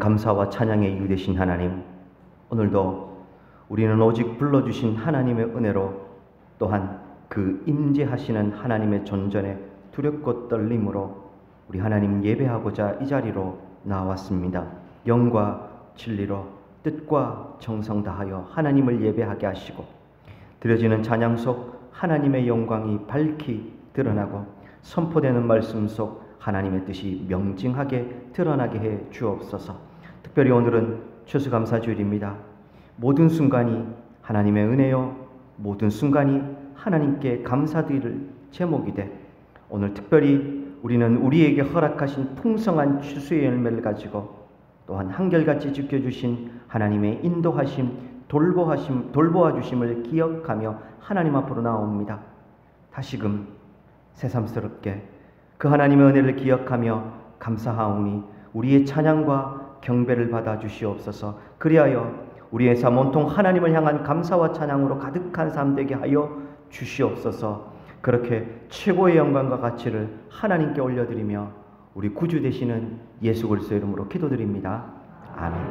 감사와 찬양의 이유 되신 하나님, 오늘도 우리는 오직 불러주신 하나님의 은혜로 또한 그 임재하시는 하나님의 존전에 두렵고 떨림으로 우리 하나님 예배하고자 이 자리로 나왔습니다. 영과 진리로 뜻과 정성 다하여 하나님을 예배하게 하시고 드려지는 찬양 속 하나님의 영광이 밝히 드러나고 선포되는 말씀 속 하나님의 뜻이 명징하게 드러나게 해 주옵소서. 특별히 오늘은 추수감사주일입니다. 모든 순간이 하나님의 은혜요, 모든 순간이 하나님께 감사드릴 제목이 돼 오늘 특별히 우리는 우리에게 허락하신 풍성한 추수의 열매를 가지고 또한 한결같이 지켜주신 하나님의 인도하심, 돌보아 주심을 기억하며 하나님 앞으로 나옵니다. 다시금 새삼스럽게 그 하나님의 은혜를 기억하며 감사하오니 우리의 찬양과 경배를 받아 주시옵소서. 그리하여 우리의 삶 온통 하나님을 향한 감사와 찬양으로 가득한 삶 되게 하여 주시옵소서. 그렇게 최고의 영광과 가치를 하나님께 올려드리며 우리 구주 되시는 예수 그리스도의 이름으로 기도드립니다. 아멘.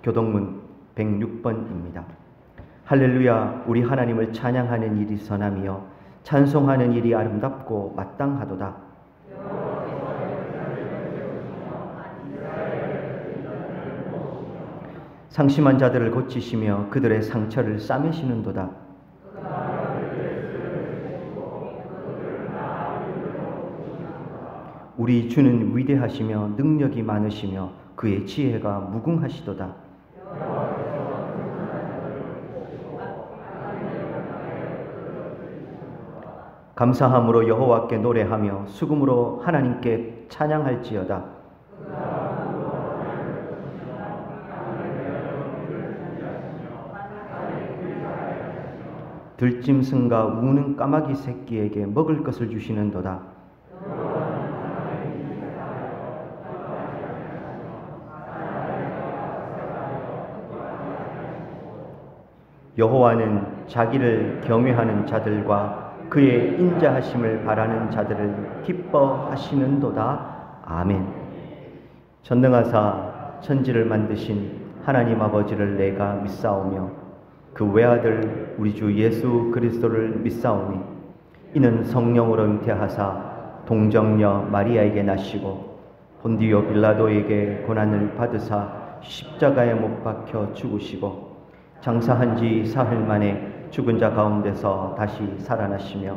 교동문 106번입니다. 할렐루야. 우리 하나님을 찬양하는 일이 선함이요 찬송하는 일이 아름답고 마땅하도다. 상심한 자들을 고치시며 그들의 상처를 싸매시는도다. 우리 주는 위대하시며 능력이 많으시며 그의 지혜가 무궁하시도다. 감사함으로 여호와께 노래하며 수금으로 하나님께 찬양할지어다. 들짐승과 우는 까마귀 새끼에게 먹을 것을 주시는도다. 여호와는 자기를 경외하는 자들과 그의 인자하심을 바라는 자들을 기뻐하시는도다. 아멘. 전능하사 천지를 만드신 하나님 아버지를 내가 믿사오며 그 외아들 우리 주 예수 그리스도를 믿사오니 이는 성령으로 잉태하사 동정녀 마리아에게 나시고 본디오 빌라도에게 고난을 받으사 십자가에 못 박혀 죽으시고 장사한 지 사흘 만에 죽은 자 가운데서 다시 살아나시며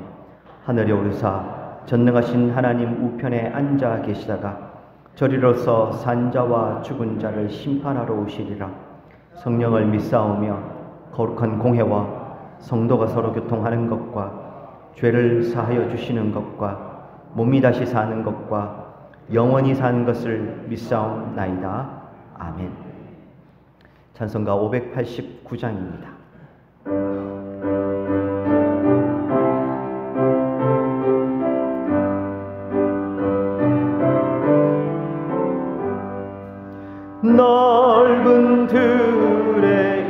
하늘에 오르사 전능하신 하나님 우편에 앉아 계시다가 저리로서 산자와 죽은 자를 심판하러 오시리라. 성령을 믿사오며 거룩한 공회와 성도가 서로 교통하는 것과 죄를 사하여 주시는 것과 몸이 다시 사는 것과 영원히 사는 것을 믿사옵나이다. 아멘. 찬송가 589장입니다. 넓은 들에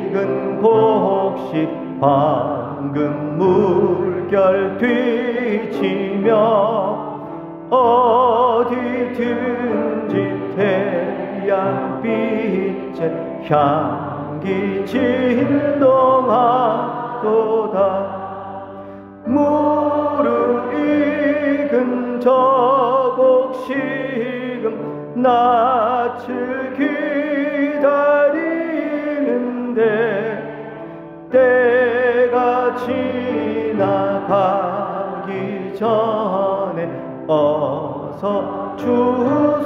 익은 곡식 황금 물결 뒤치며 어디든지 태양빛에 향기 진동하도다. 무르익은 저 곡식은 낯을 기다리는데 때가 지나가기 전에 어서 추수합시다.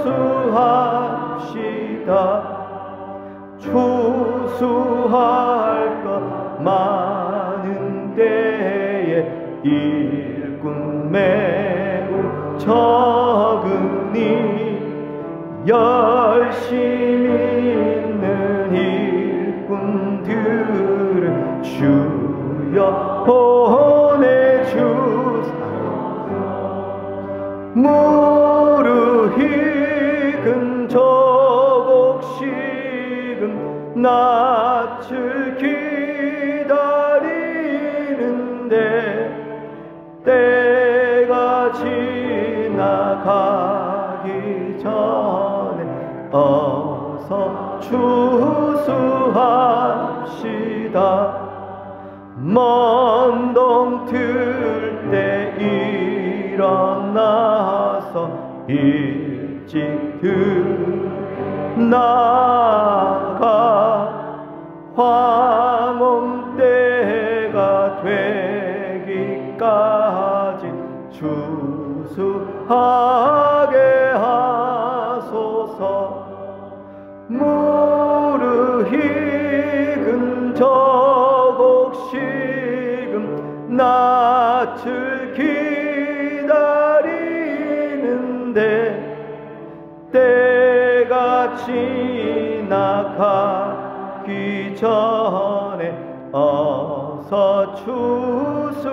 추수할 것 많은 때에 일꾼 매우 적으니 열심히 있는 일꾼들을 주여 보내주사. 무르익은 저 곡식은 낯을 기다리는데 때가 지나가기 전에 추수합시다. 먼 동틀 때 일어나서 일찍 나가 황혼 때가 되기까지 추수하게 하소서. 무르익은 저곡식은 낯을 기다리는데 때가 지나가기 전에 어서 추수합시다.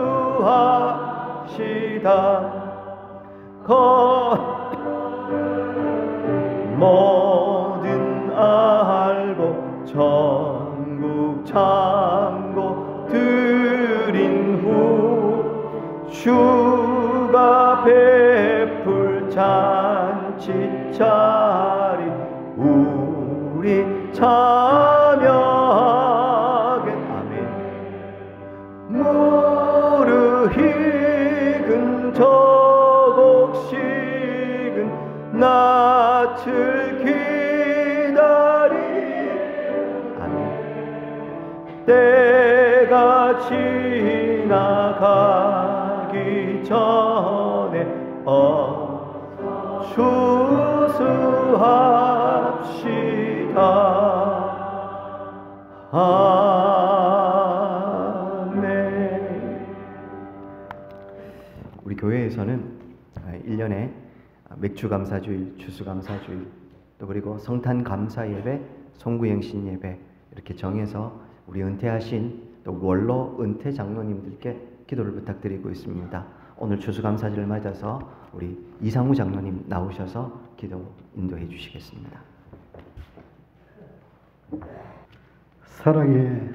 뭐든 알고 전국 창고 들인 후 주가 베풀 잔치 차리 우리 참여하게. 아멘. 무르익은 저곡식은 낯을 기다리. 아멘. 때가 지나가기 전에 추수합시다. 아멘. 우리 교회에서는 1년에 맥주 감사주일, 추수 감사주일, 또 그리고 성탄 감사 예배, 송구행신 예배 이렇게 정해서 우리 은퇴하신 또 원로 은퇴 장로님들께 기도를 부탁드리고 있습니다. 오늘 추수 감사절을 맞아서 우리 이상우 장로님 나오셔서 기도 인도해 주시겠습니다. 사랑의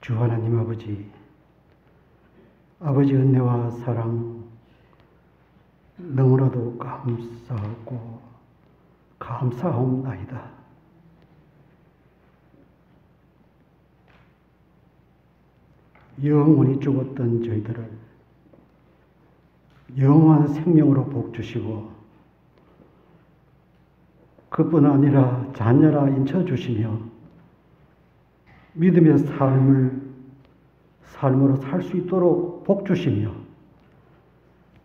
주 하나님 아버지, 아버지 은혜와 사랑 너무나도 감사하고 감사하옵나이다. 영원히 죽었던 저희들을 영원한 생명으로 복주시고 그뿐 아니라 자녀라 인쳐주시며 믿음의 삶으로 살 수 있도록 복주시며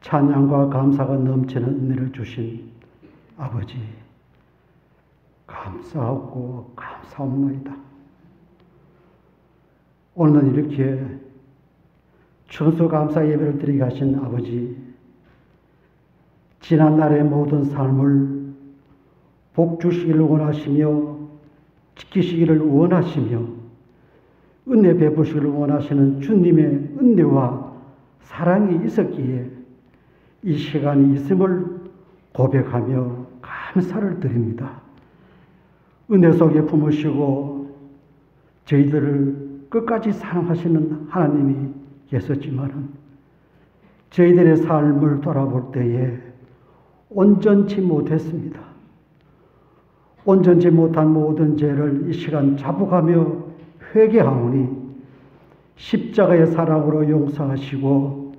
찬양과 감사가 넘치는 은혜를 주신 아버지 감사하고 감사합니다. 오늘은 이렇게 추수감사 예배를 드리게 하신 아버지, 지난날의 모든 삶을 복주시기를 원하시며 지키시기를 원하시며 은혜 베푸시기를 원하시는 주님의 은혜와 사랑이 있었기에 이 시간이 있음을 고백하며 감사를 드립니다. 은혜 속에 품으시고 저희들을 끝까지 사랑하시는 하나님이 계셨지만은 저희들의 삶을 돌아볼 때에 온전치 못했습니다. 온전치 못한 모든 죄를 이 시간 자복하며 회개하오니 십자가의 사랑으로 용서하시고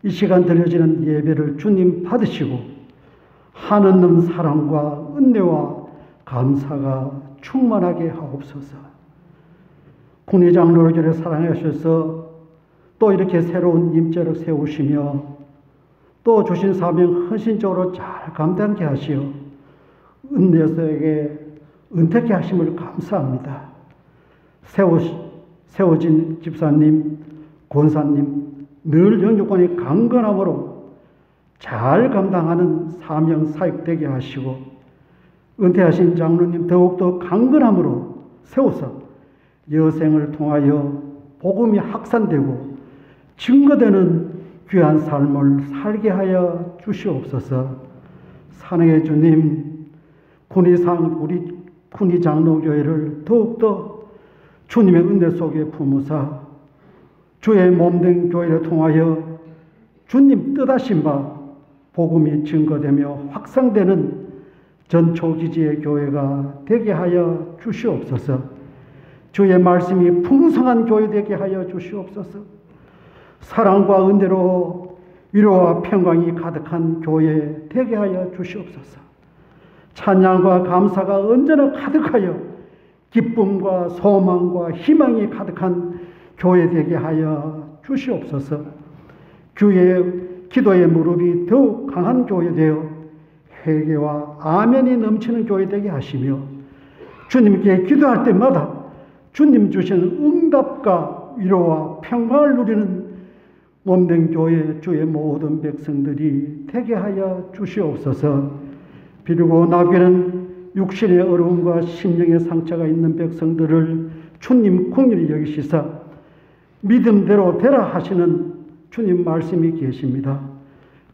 이 시간 드려지는 예배를 주님 받으시고 한없는 사랑과 은혜와 감사가 충만하게 하옵소서. 군의장로를 교회 사랑하셔서 또 이렇게 새로운 임재를 세우시며 또 주신 사명 헌신적으로 잘 감당케 하시어 은혜에게 은택케 하심을 감사합니다. 세워진 집사님, 권사님 늘 영육권의 강건함으로 잘 감당하는 사명 사역되게 하시고 은퇴하신 장로님 더욱더 강건함으로 세워서 여생을 통하여 복음이 확산되고 증거되는 귀한 삶을 살게 하여 주시옵소서. 사랑의 주님, 우리 군의 장로교회를 더욱더 주님의 은혜 속에 품으사 주의 몸된 교회를 통하여 주님 뜻하신 바 복음이 증거되며 확산되는 전초기지의 교회가 되게 하여 주시옵소서. 주의 말씀이 풍성한 교회 되게 하여 주시옵소서. 사랑과 은혜로 위로와 평강이 가득한 교회 되게 하여 주시옵소서. 찬양과 감사가 언제나 가득하여 기쁨과 소망과 희망이 가득한 교회 되게 하여 주시옵소서. 기도의 무릎이 더욱 강한 교회 되어 회개와 아멘이 넘치는 교회 되게 하시며, 주님께 기도할 때마다 주님 주시는 응답과 위로와 평강을 누리는 몸된 교회 주의 모든 백성들이 되게 하여 주시옵소서. 비록 나에게는 육신의 어려움과 심령의 상처가 있는 백성들을 주님 긍휼히 여기시사 믿음대로 되라 하시는 주님 말씀이 계십니다.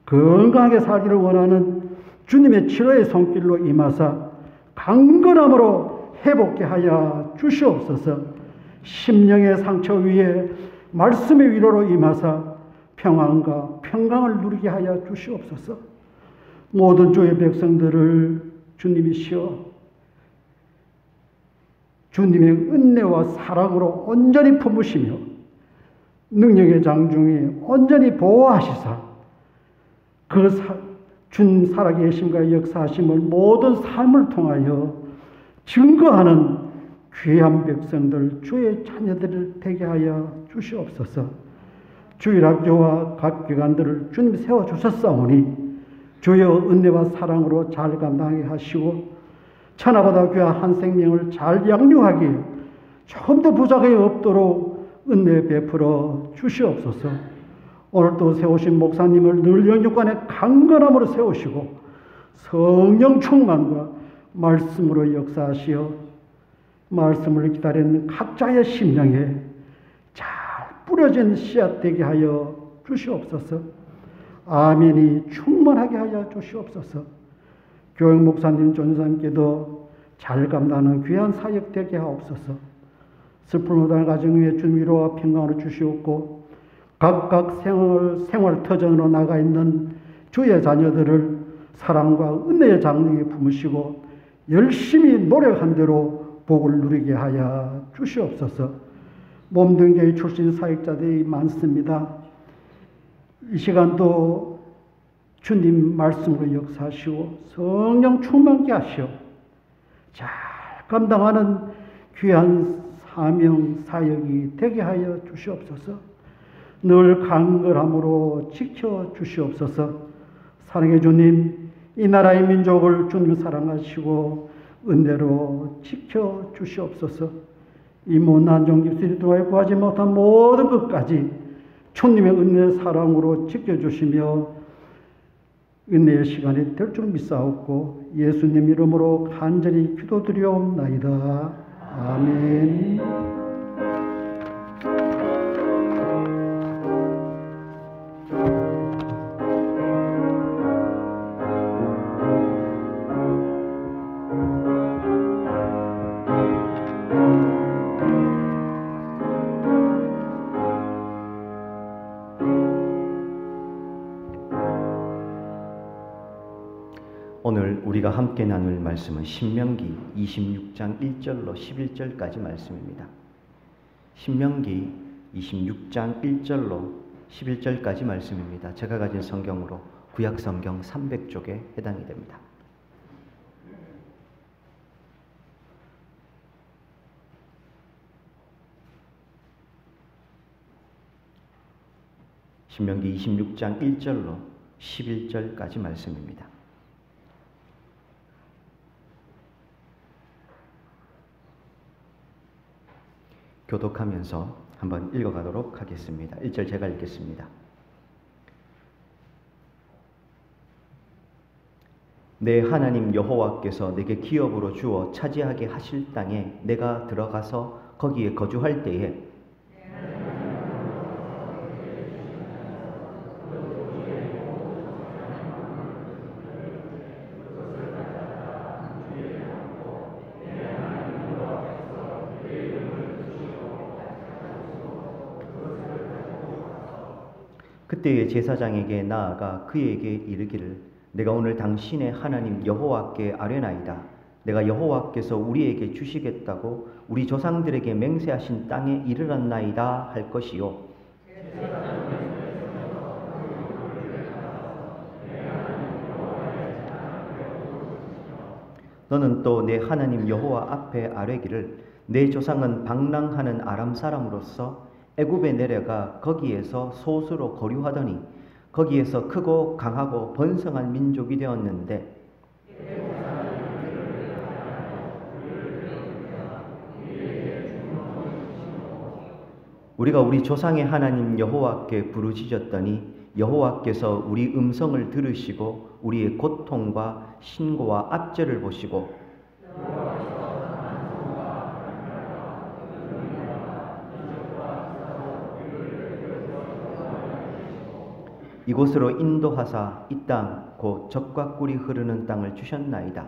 건강하게 살기를 원하는 주님의 치료의 손길로 임하사 강건함으로 회복케 하여 주시옵소서. 심령의 상처 위에 말씀의 위로로 임하사 평안과 평강을 누리게 하여 주시옵소서. 모든 주의 백성들을 주님이시여 주님의 은혜와 사랑으로 온전히 품으시며 능력의 장중에 온전히 보호하시사 준 살아계심과 역사하심을 모든 삶을 통하여 증거하는 귀한 백성들 주의 자녀들을 되게 하여 주시옵소서. 주일학교와 각 기관들을 주님 세워주셨사오니 주여 은혜와 사랑으로 잘 감당하게 하시고 천하보다 귀한 한 생명을 잘 양육하기에 조금 더 부족함이 없도록 은혜 베풀어 주시옵소서. 오늘도 세우신 목사님을 늘 영육간에 강건함으로 세우시고 성령 충만과 말씀으로 역사하시어 말씀을 기다리는 각자의 심령에 잘 뿌려진 씨앗 되게 하여 주시옵소서. 아멘이 충만하게 하여 주시옵소서. 교육 목사님, 전사님께도 잘 감당하는 귀한 사역 되게 하옵소서. 슬픔을 당한 가정 위에 주님 위로와 평강을 주시옵고 각각 생활 터전으로 나가 있는 주의 자녀들을 사랑과 은혜의 장막에 품으시고 열심히 노력한 대로 복을 누리게 하여 주시옵소서. 몸된 교회 출신 사역자들이 많습니다. 이 시간도 주님 말씀으로 역사하시고 성령 충만케 하시오 잘 감당하는 귀한 사명 사역이 되게 하여 주시옵소서. 늘 강건함으로 지켜 주시옵소서. 사랑의 주님, 이 나라의 민족을 주님 사랑하시고 은혜로 지켜 주시옵소서. 이 못난 종집들이 도와에 구하지 못한 모든 것까지 주님의 은혜 사랑으로 지켜주시며 은혜의 시간이 될 줄 믿사옵고 예수님 이름으로 간절히 기도드리옵나이다. 아멘. 오늘 우리가 함께 나눌 말씀은 신명기 26장 1절로 11절까지 말씀입니다. 신명기 26장 1절로 11절까지 말씀입니다. 제가 가진 성경으로 구약 성경 300쪽에 해당이 됩니다. 신명기 26장 1절로 11절까지 말씀입니다. 교독하면서 한번 읽어가도록 하겠습니다. 1절 제가 읽겠습니다. 내 하나님 여호와께서 내게 기업으로 주어 차지하게 하실 땅에 내가 들어가서 거기에 거주할 때에 그때의 제사장에게 나아가 그에게 이르기를 내가 오늘 당신의 하나님 여호와께 아뢰나이다. 내가 여호와께서 우리에게 주시겠다고 우리 조상들에게 맹세하신 땅에 이르렀나이다 할 것이요. 너는 또 내 하나님 여호와 앞에 아뢰기를 내 조상은 방랑하는 아람 사람으로서 애굽에 내려가 거기에서 소수로 거류하더니 거기에서 크고 강하고 번성한 민족이 되었는데 우리가 우리 조상의 하나님 여호와께 부르짖었더니 여호와께서 우리 음성을 들으시고 우리의 고통과 신고와 압제를 보시고 이곳으로 인도하사 이 땅 곧 젖과 꿀이 흐르는 땅을 주셨나이다.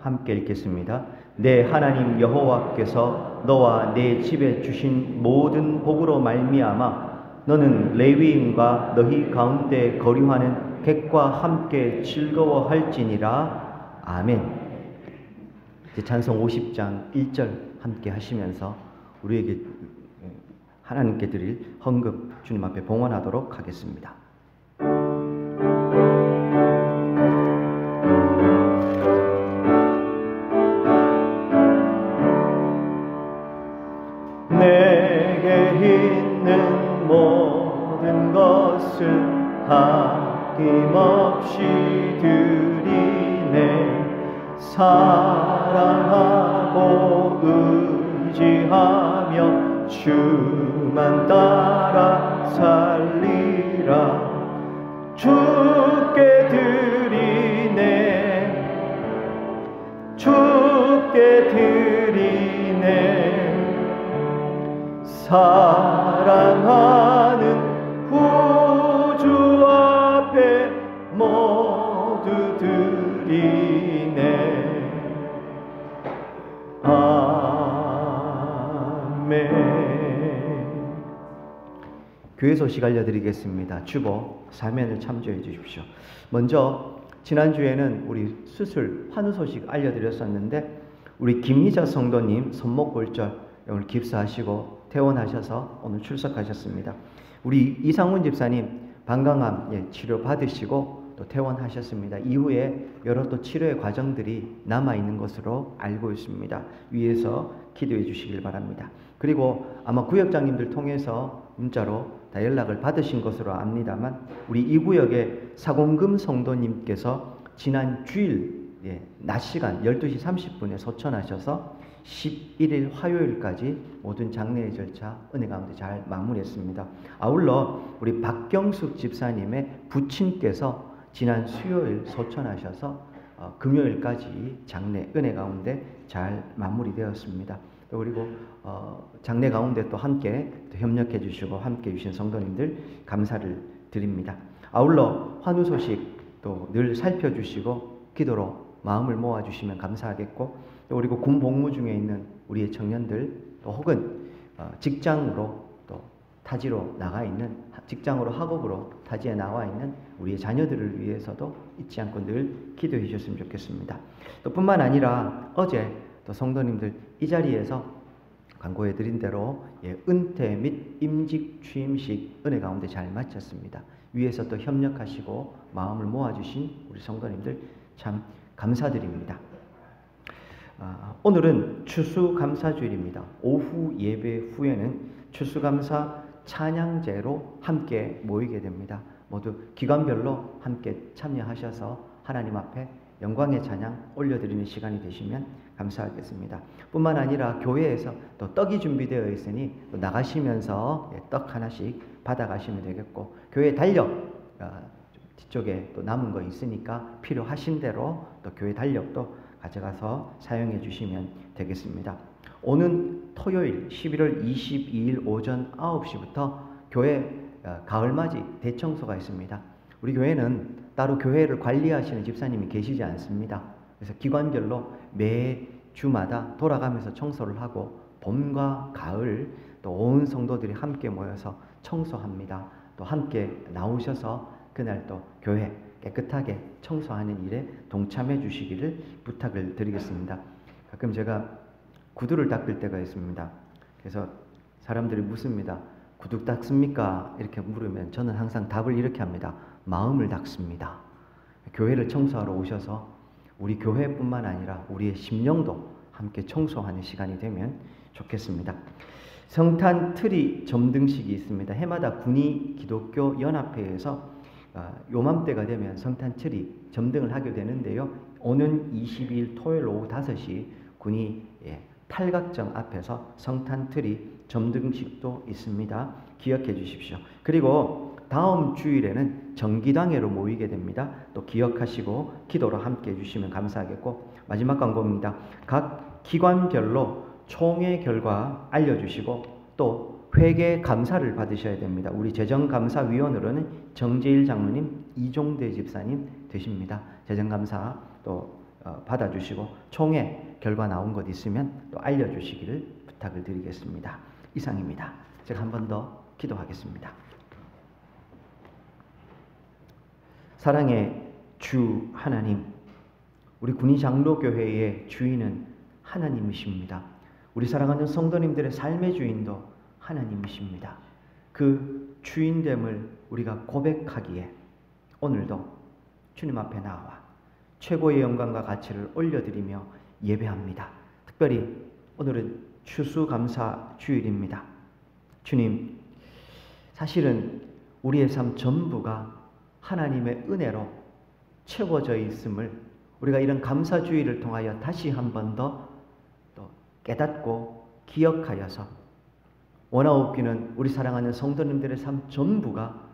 함께 읽겠습니다. 내 하나님 여호와께서 너와 내 집에 주신 모든 복으로 말미암아 너는 레위인과 너희 가운데 거류하는 객과 함께 즐거워할지니라. 아멘. 이제 찬송 50장 1절 함께 하시면서 우리에게 하나님께 드릴 헌금 주님 앞에 봉헌하도록 하겠습니다. 내게 있는 모든 것을 아낌없이 드리네. 사랑하고 의지하며 주만 따라 살리라. 주께 드리네. 주께 드리네. 사랑하는 구주 앞에 모두 드리네. 아멘. 교회 소식 알려드리겠습니다. 주보 사면을 참조해 주십시오. 먼저 지난주에는 우리 수술 환우 소식 알려드렸었는데 우리 김희자 성도님 손목골절 오늘 깁스하시고 퇴원하셔서 오늘 출석하셨습니다. 우리 이상훈 집사님 방광암 치료 받으시고 또 퇴원하셨습니다. 이후에 여러 또 치료의 과정들이 남아있는 것으로 알고 있습니다. 위에서 기도해 주시길 바랍니다. 그리고 아마 구역장님들 통해서 문자로 다 연락을 받으신 것으로 압니다만 우리 이 구역의 사공금 성도님께서 지난 주일 낮 시간 12시 30분에 소천하셔서 11일 화요일까지 모든 장례의 절차 은혜 가운데 잘 마무리했습니다. 아울러 우리 박경숙 집사님의 부친께서 지난 수요일 소천하셔서 금요일까지 장례 은혜 가운데 잘 마무리되었습니다. 그리고 장례 가운데 또 함께 협력해 주시고 함께 해주신 성도님들 감사를 드립니다. 아울러 환우 소식 또 늘 살펴주시고 기도로 마음을 모아주시면 감사하겠고, 그리고 군 복무 중에 있는 우리의 청년들 또 혹은 직장으로 또 타지로 나가 있는, 직장으로 학업으로 타지에 나와 있는 우리의 자녀들을 위해서도 잊지 않고 늘 기도해 주셨으면 좋겠습니다. 또 뿐만 아니라 어제 또 성도님들 이 자리에서 광고해 드린 대로 은퇴 및 임직 취임식 은혜 가운데 잘 마쳤습니다. 위에서 또 협력하시고 마음을 모아주신 우리 성도님들 참 감사드립니다. 오늘은 추수감사주일입니다. 오후 예배 후에는 추수감사 찬양제로 함께 모이게 됩니다. 모두 기관별로 함께 참여하셔서 하나님 앞에 영광의 찬양 올려드리는 시간이 되시면 감사하겠습니다. 뿐만 아니라 교회에서 또 떡이 준비되어 있으니 또 나가시면서 떡 하나씩 받아가시면 되겠고, 교회 달력 뒤쪽에 또 남은 거 있으니까 필요하신 대로 또 교회 달력도 가져가서 사용해 주시면 되겠습니다. 오는 토요일 11월 22일 오전 9시부터 교회 가을맞이 대청소가 있습니다. 우리 교회는 따로 교회를 관리하시는 집사님이 계시지 않습니다. 그래서 기관별로 매 주마다 돌아가면서 청소를 하고 봄과 가을 또 온 성도들이 함께 모여서 청소합니다. 또 함께 나오셔서 그날 또 교회 깨끗하게 청소하는 일에 동참해 주시기를 부탁을 드리겠습니다. 가끔 제가 구두를 닦을 때가 있습니다. 그래서 사람들이 묻습니다. 구두 닦습니까? 이렇게 물으면 저는 항상 답을 이렇게 합니다. 마음을 닦습니다. 교회를 청소하러 오셔서 우리 교회뿐만 아니라 우리의 심령도 함께 청소하는 시간이 되면 좋겠습니다. 성탄 트리 점등식이 있습니다. 해마다 군의 기독교 연합회에서 요맘때가 되면 성탄 트리 점등을 하게 되는데요. 오는 22일 토요일 오후 5시 군의 팔각정 앞에서 성탄 트리 점등식도 있습니다. 기억해 주십시오. 그리고 다음 주일에는 정기당회로 모이게 됩니다. 또 기억하시고 기도로 함께 해주시면 감사하겠고, 마지막 광고입니다. 각 기관별로 총회 결과 알려주시고 또 회계 감사를 받으셔야 됩니다. 우리 재정감사위원으로는 정재일 장로님, 이종대 집사님 되십니다. 재정감사 또 받아주시고 총회 결과 나온 것 있으면 또 알려주시기를 부탁을 드리겠습니다. 이상입니다. 제가 한 번 더 기도하겠습니다. 사랑의 주 하나님, 우리 군의장로교회의 주인은 하나님이십니다. 우리 사랑하는 성도님들의 삶의 주인도 하나님이십니다. 그 주인됨을 우리가 고백하기에 오늘도 주님 앞에 나와 최고의 영광과 가치를 올려드리며 예배합니다. 특별히 오늘은 추수감사 주일입니다. 주님, 사실은 우리의 삶 전부가 하나님의 은혜로 채워져 있음을 우리가 이런 감사주의를 통하여 다시 한 번 더 또 깨닫고 기억하여서 원하옵기는 우리 사랑하는 성도님들의 삶 전부가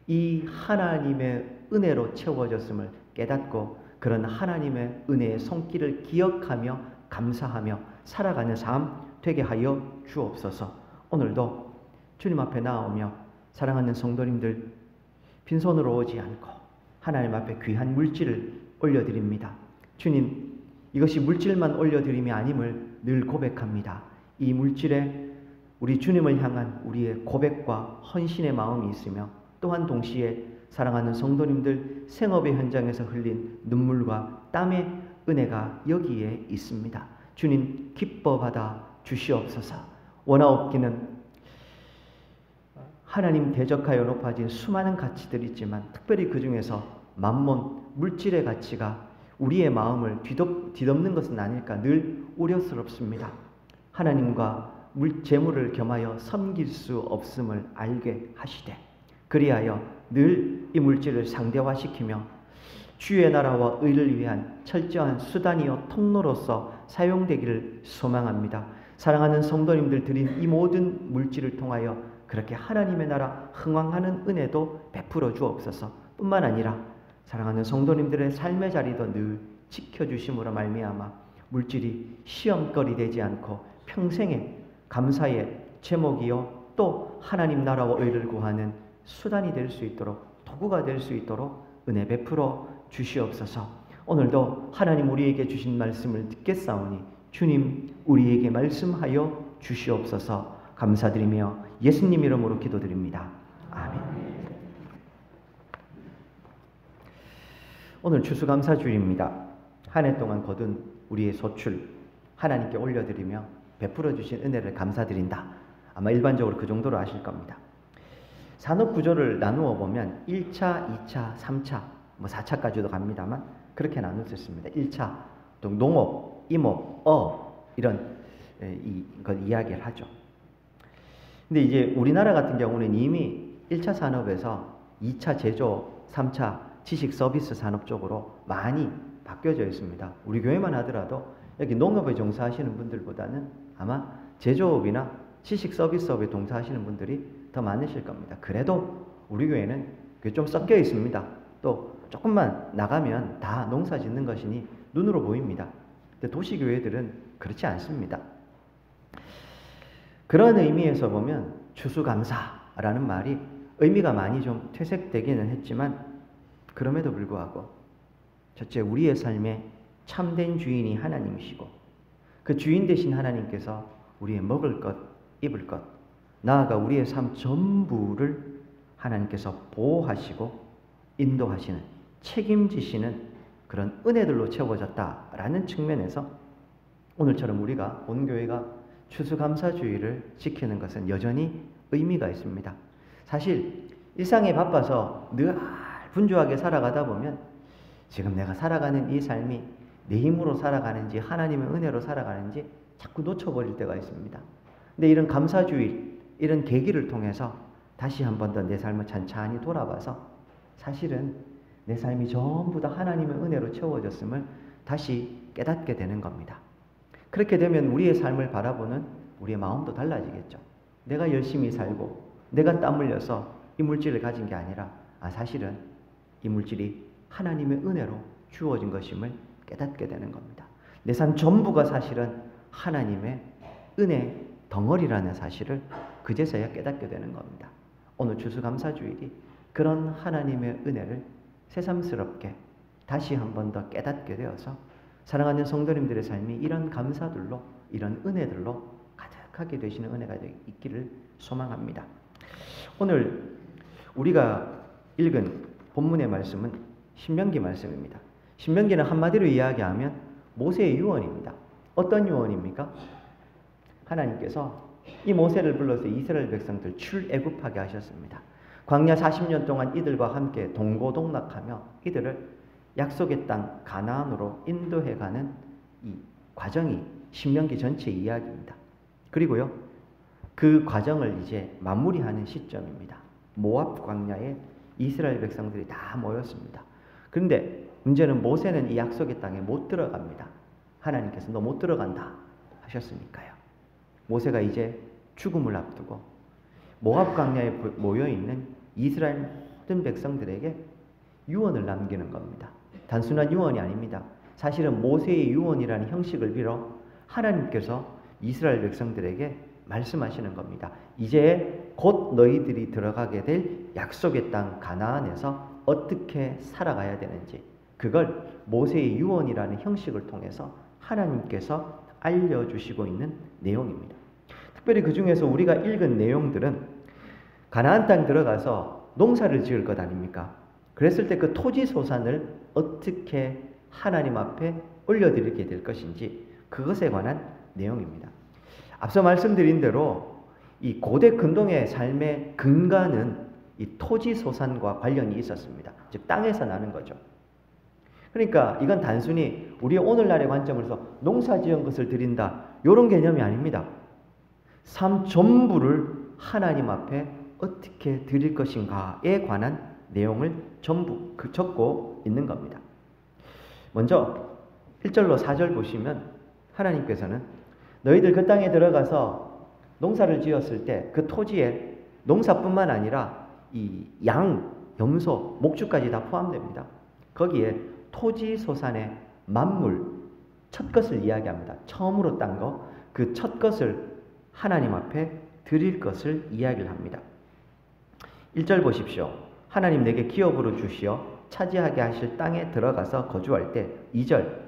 이 하나님의 은혜로 채워졌음을 깨닫고 그런 하나님의 은혜의 손길을 기억하며 감사하며 살아가는 삶 되게 하여 주옵소서. 오늘도 주님 앞에 나오며 사랑하는 성도님들 빈손으로 오지 않고 하나님 앞에 귀한 물질을 올려드립니다. 주님, 이것이 물질만 올려드림이 아님을 늘 고백합니다. 이 물질에 우리 주님을 향한 우리의 고백과 헌신의 마음이 있으며 또한 동시에 사랑하는 성도님들 생업의 현장에서 흘린 눈물과 땀의 은혜가 여기에 있습니다. 주님, 기뻐 받아 주시옵소서. 원하옵기는 하나님 대적하여 높아진 수많은 가치들이 있지만 특별히 그 중에서 만몬, 물질의 가치가 우리의 마음을 뒤덮는 것은 아닐까 늘 우려스럽습니다. 하나님과 재물을 겸하여 섬길 수 없음을 알게 하시되 그리하여 늘 이 물질을 상대화시키며 주의 나라와 의를 위한 철저한 수단이요 통로로서 사용되기를 소망합니다. 사랑하는 성도님들 드린 이 모든 물질을 통하여 그렇게 하나님의 나라 흥왕하는 은혜도 베풀어 주옵소서. 뿐만 아니라 사랑하는 성도님들의 삶의 자리도 늘 지켜주심으로 말미암아 물질이 시험거리 되지 않고 평생의 감사의 제목이요 또 하나님 나라와 의를 구하는 수단이 될 수 있도록 도구가 될 수 있도록 은혜 베풀어 주시옵소서. 오늘도 하나님 우리에게 주신 말씀을 듣겠사오니 주님 우리에게 말씀하여 주시옵소서. 감사드리며 예수님 이름으로 기도드립니다. 아멘. 오늘 추수감사주일입니다. 한 해 동안 거둔 우리의 소출 하나님께 올려드리며 베풀어 주신 은혜를 감사드린다. 아마 일반적으로 그 정도로 아실 겁니다. 산업구조를 나누어 보면 1차, 2차, 3차, 4차까지도 갑니다만 그렇게 나눌 수 있습니다. 1차, 또 농업, 임업, 이런 걸 이야기를 하죠. 근데 이제 우리나라 같은 경우는 이미 1차 산업에서 2차 제조, 3차 지식 서비스 산업 쪽으로 많이 바뀌어져 있습니다. 우리 교회만 하더라도 여기 농업에 종사하시는 분들보다는 아마 제조업이나 지식 서비스업에 종사하시는 분들이 더 많으실 겁니다. 그래도 우리 교회는 좀 섞여 있습니다. 또 조금만 나가면 다 농사 짓는 것이니 눈으로 보입니다. 근데 도시교회들은 그렇지 않습니다. 그런 의미에서 보면 추수감사라는 말이 의미가 많이 좀 퇴색되기는 했지만 그럼에도 불구하고 첫째, 우리의 삶의 참된 주인이 하나님이시고 그 주인 되신 하나님께서 우리의 먹을 것, 입을 것, 나아가 우리의 삶 전부를 하나님께서 보호하시고 인도하시는, 책임지시는 그런 은혜들로 채워졌다라는 측면에서 오늘처럼 우리가 온 교회가 추수감사주의를 지키는 것은 여전히 의미가 있습니다. 사실 일상에 바빠서 늘 분주하게 살아가다 보면 지금 내가 살아가는 이 삶이 내 힘으로 살아가는지 하나님의 은혜로 살아가는지 자꾸 놓쳐버릴 때가 있습니다. 근데 이런 감사주의, 이런 계기를 통해서 다시 한 번 더 내 삶을 찬찬히 돌아봐서 사실은 내 삶이 전부 다 하나님의 은혜로 채워졌음을 다시 깨닫게 되는 겁니다. 그렇게 되면 우리의 삶을 바라보는 우리의 마음도 달라지겠죠. 내가 열심히 살고 내가 땀 흘려서 이 물질을 가진 게 아니라 사실은 이 물질이 하나님의 은혜로 주어진 것임을 깨닫게 되는 겁니다. 내 삶 전부가 사실은 하나님의 은혜 덩어리라는 사실을 그제서야 깨닫게 되는 겁니다. 오늘 추수감사주일이 그런 하나님의 은혜를 새삼스럽게 다시 한 번 더 깨닫게 되어서 사랑하는 성도님들의 삶이 이런 감사들로, 이런 은혜들로 가득하게 되시는 은혜가 있기를 소망합니다. 오늘 우리가 읽은 본문의 말씀은 신명기 말씀입니다. 신명기는 한마디로 이야기하면 모세의 유언입니다. 어떤 유언입니까? 하나님께서 이 모세를 불러서 이스라엘 백성들 출애굽하게 하셨습니다. 광야 40년 동안 이들과 함께 동고동락하며 이들을 약속의 땅 가나안으로 인도해가는 이 과정이 신명기 전체 이야기입니다. 그리고요, 그 과정을 이제 마무리하는 시점입니다. 모압 광야에 이스라엘 백성들이 다 모였습니다. 그런데 문제는 모세는 이 약속의 땅에 못 들어갑니다. 하나님께서 너 못 들어간다 하셨으니까요. 모세가 이제 죽음을 앞두고 모압 광야에 모여있는 이스라엘 모든 백성들에게 유언을 남기는 겁니다. 단순한 유언이 아닙니다. 사실은 모세의 유언이라는 형식을 빌어 하나님께서 이스라엘 백성들에게 말씀하시는 겁니다. 이제 곧 너희들이 들어가게 될 약속의 땅 가나안에서 어떻게 살아가야 되는지 그걸 모세의 유언이라는 형식을 통해서 하나님께서 알려주시고 있는 내용입니다. 특별히 그 중에서 우리가 읽은 내용들은 가나안 땅 들어가서 농사를 지을 것 아닙니까? 그랬을 때 그 토지 소산을 어떻게 하나님 앞에 올려드리게 될 것인지 그것에 관한 내용입니다. 앞서 말씀드린 대로 이 고대 근동의 삶의 근간은 이 토지 소산과 관련이 있었습니다. 즉 땅에서 나는 거죠. 그러니까 이건 단순히 우리의 오늘날의 관점에서 농사 지은 것을 드린다 이런 개념이 아닙니다. 삶 전부를 하나님 앞에 어떻게 드릴 것인가에 관한 내용을 전부 적고 있는 겁니다. 먼저 1절로 4절 보시면 하나님께서는 너희들 그 땅에 들어가서 농사를 지었을 때 그 토지에 농사뿐만 아니라 이 양, 염소, 목축까지 다 포함됩니다. 거기에 토지 소산의 만물, 첫 것을 이야기합니다. 처음으로 딴 거, 그 첫 것을 하나님 앞에 드릴 것을 이야기를 합니다. 1절 보십시오. 하나님 내게 기업으로 주시어 차지하게 하실 땅에 들어가서 거주할 때 2절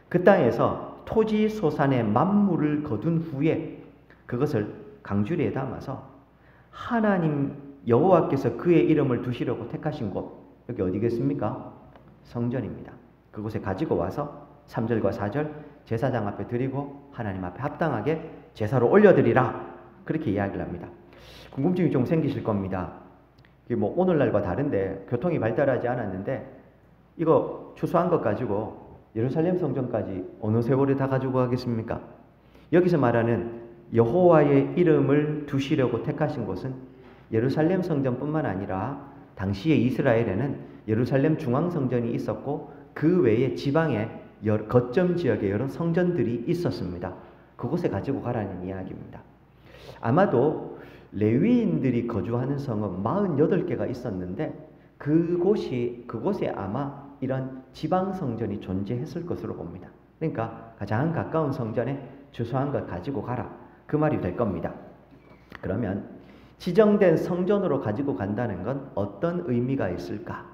그 땅에서 토지 소산의 만물을 거둔 후에 그것을 강주리에 담아서 하나님 여호와께서 그의 이름을 두시려고 택하신 곳 여기 어디겠습니까? 성전입니다. 그곳에 가지고 와서 3절과 4절 제사장 앞에 드리고 하나님 앞에 합당하게 제사로 올려드리라 그렇게 이야기를 합니다. 궁금증이 좀 생기실 겁니다. 이게 뭐 오늘날과 다른데 교통이 발달하지 않았는데 이거 추수한 것 가지고 예루살렘 성전까지 어느 세월에 다 가지고 가겠습니까? 여기서 말하는 여호와의 이름을 두시려고 택하신 곳은 예루살렘 성전뿐만 아니라 당시에 이스라엘에는 예루살렘 중앙성전이 있었고 그 외에 지방에 거점 지역에 여러 성전들이 있었습니다. 그곳에 가지고 가라는 이야기입니다. 아마도 레위인들이 거주하는 성은 48개가 있었는데 그곳에 아마 이런 지방성전이 존재했을 것으로 봅니다. 그러니까 가장 가까운 성전에 주소한 것 가지고 가라 그 말이 될 겁니다. 그러면 지정된 성전으로 가지고 간다는 건 어떤 의미가 있을까?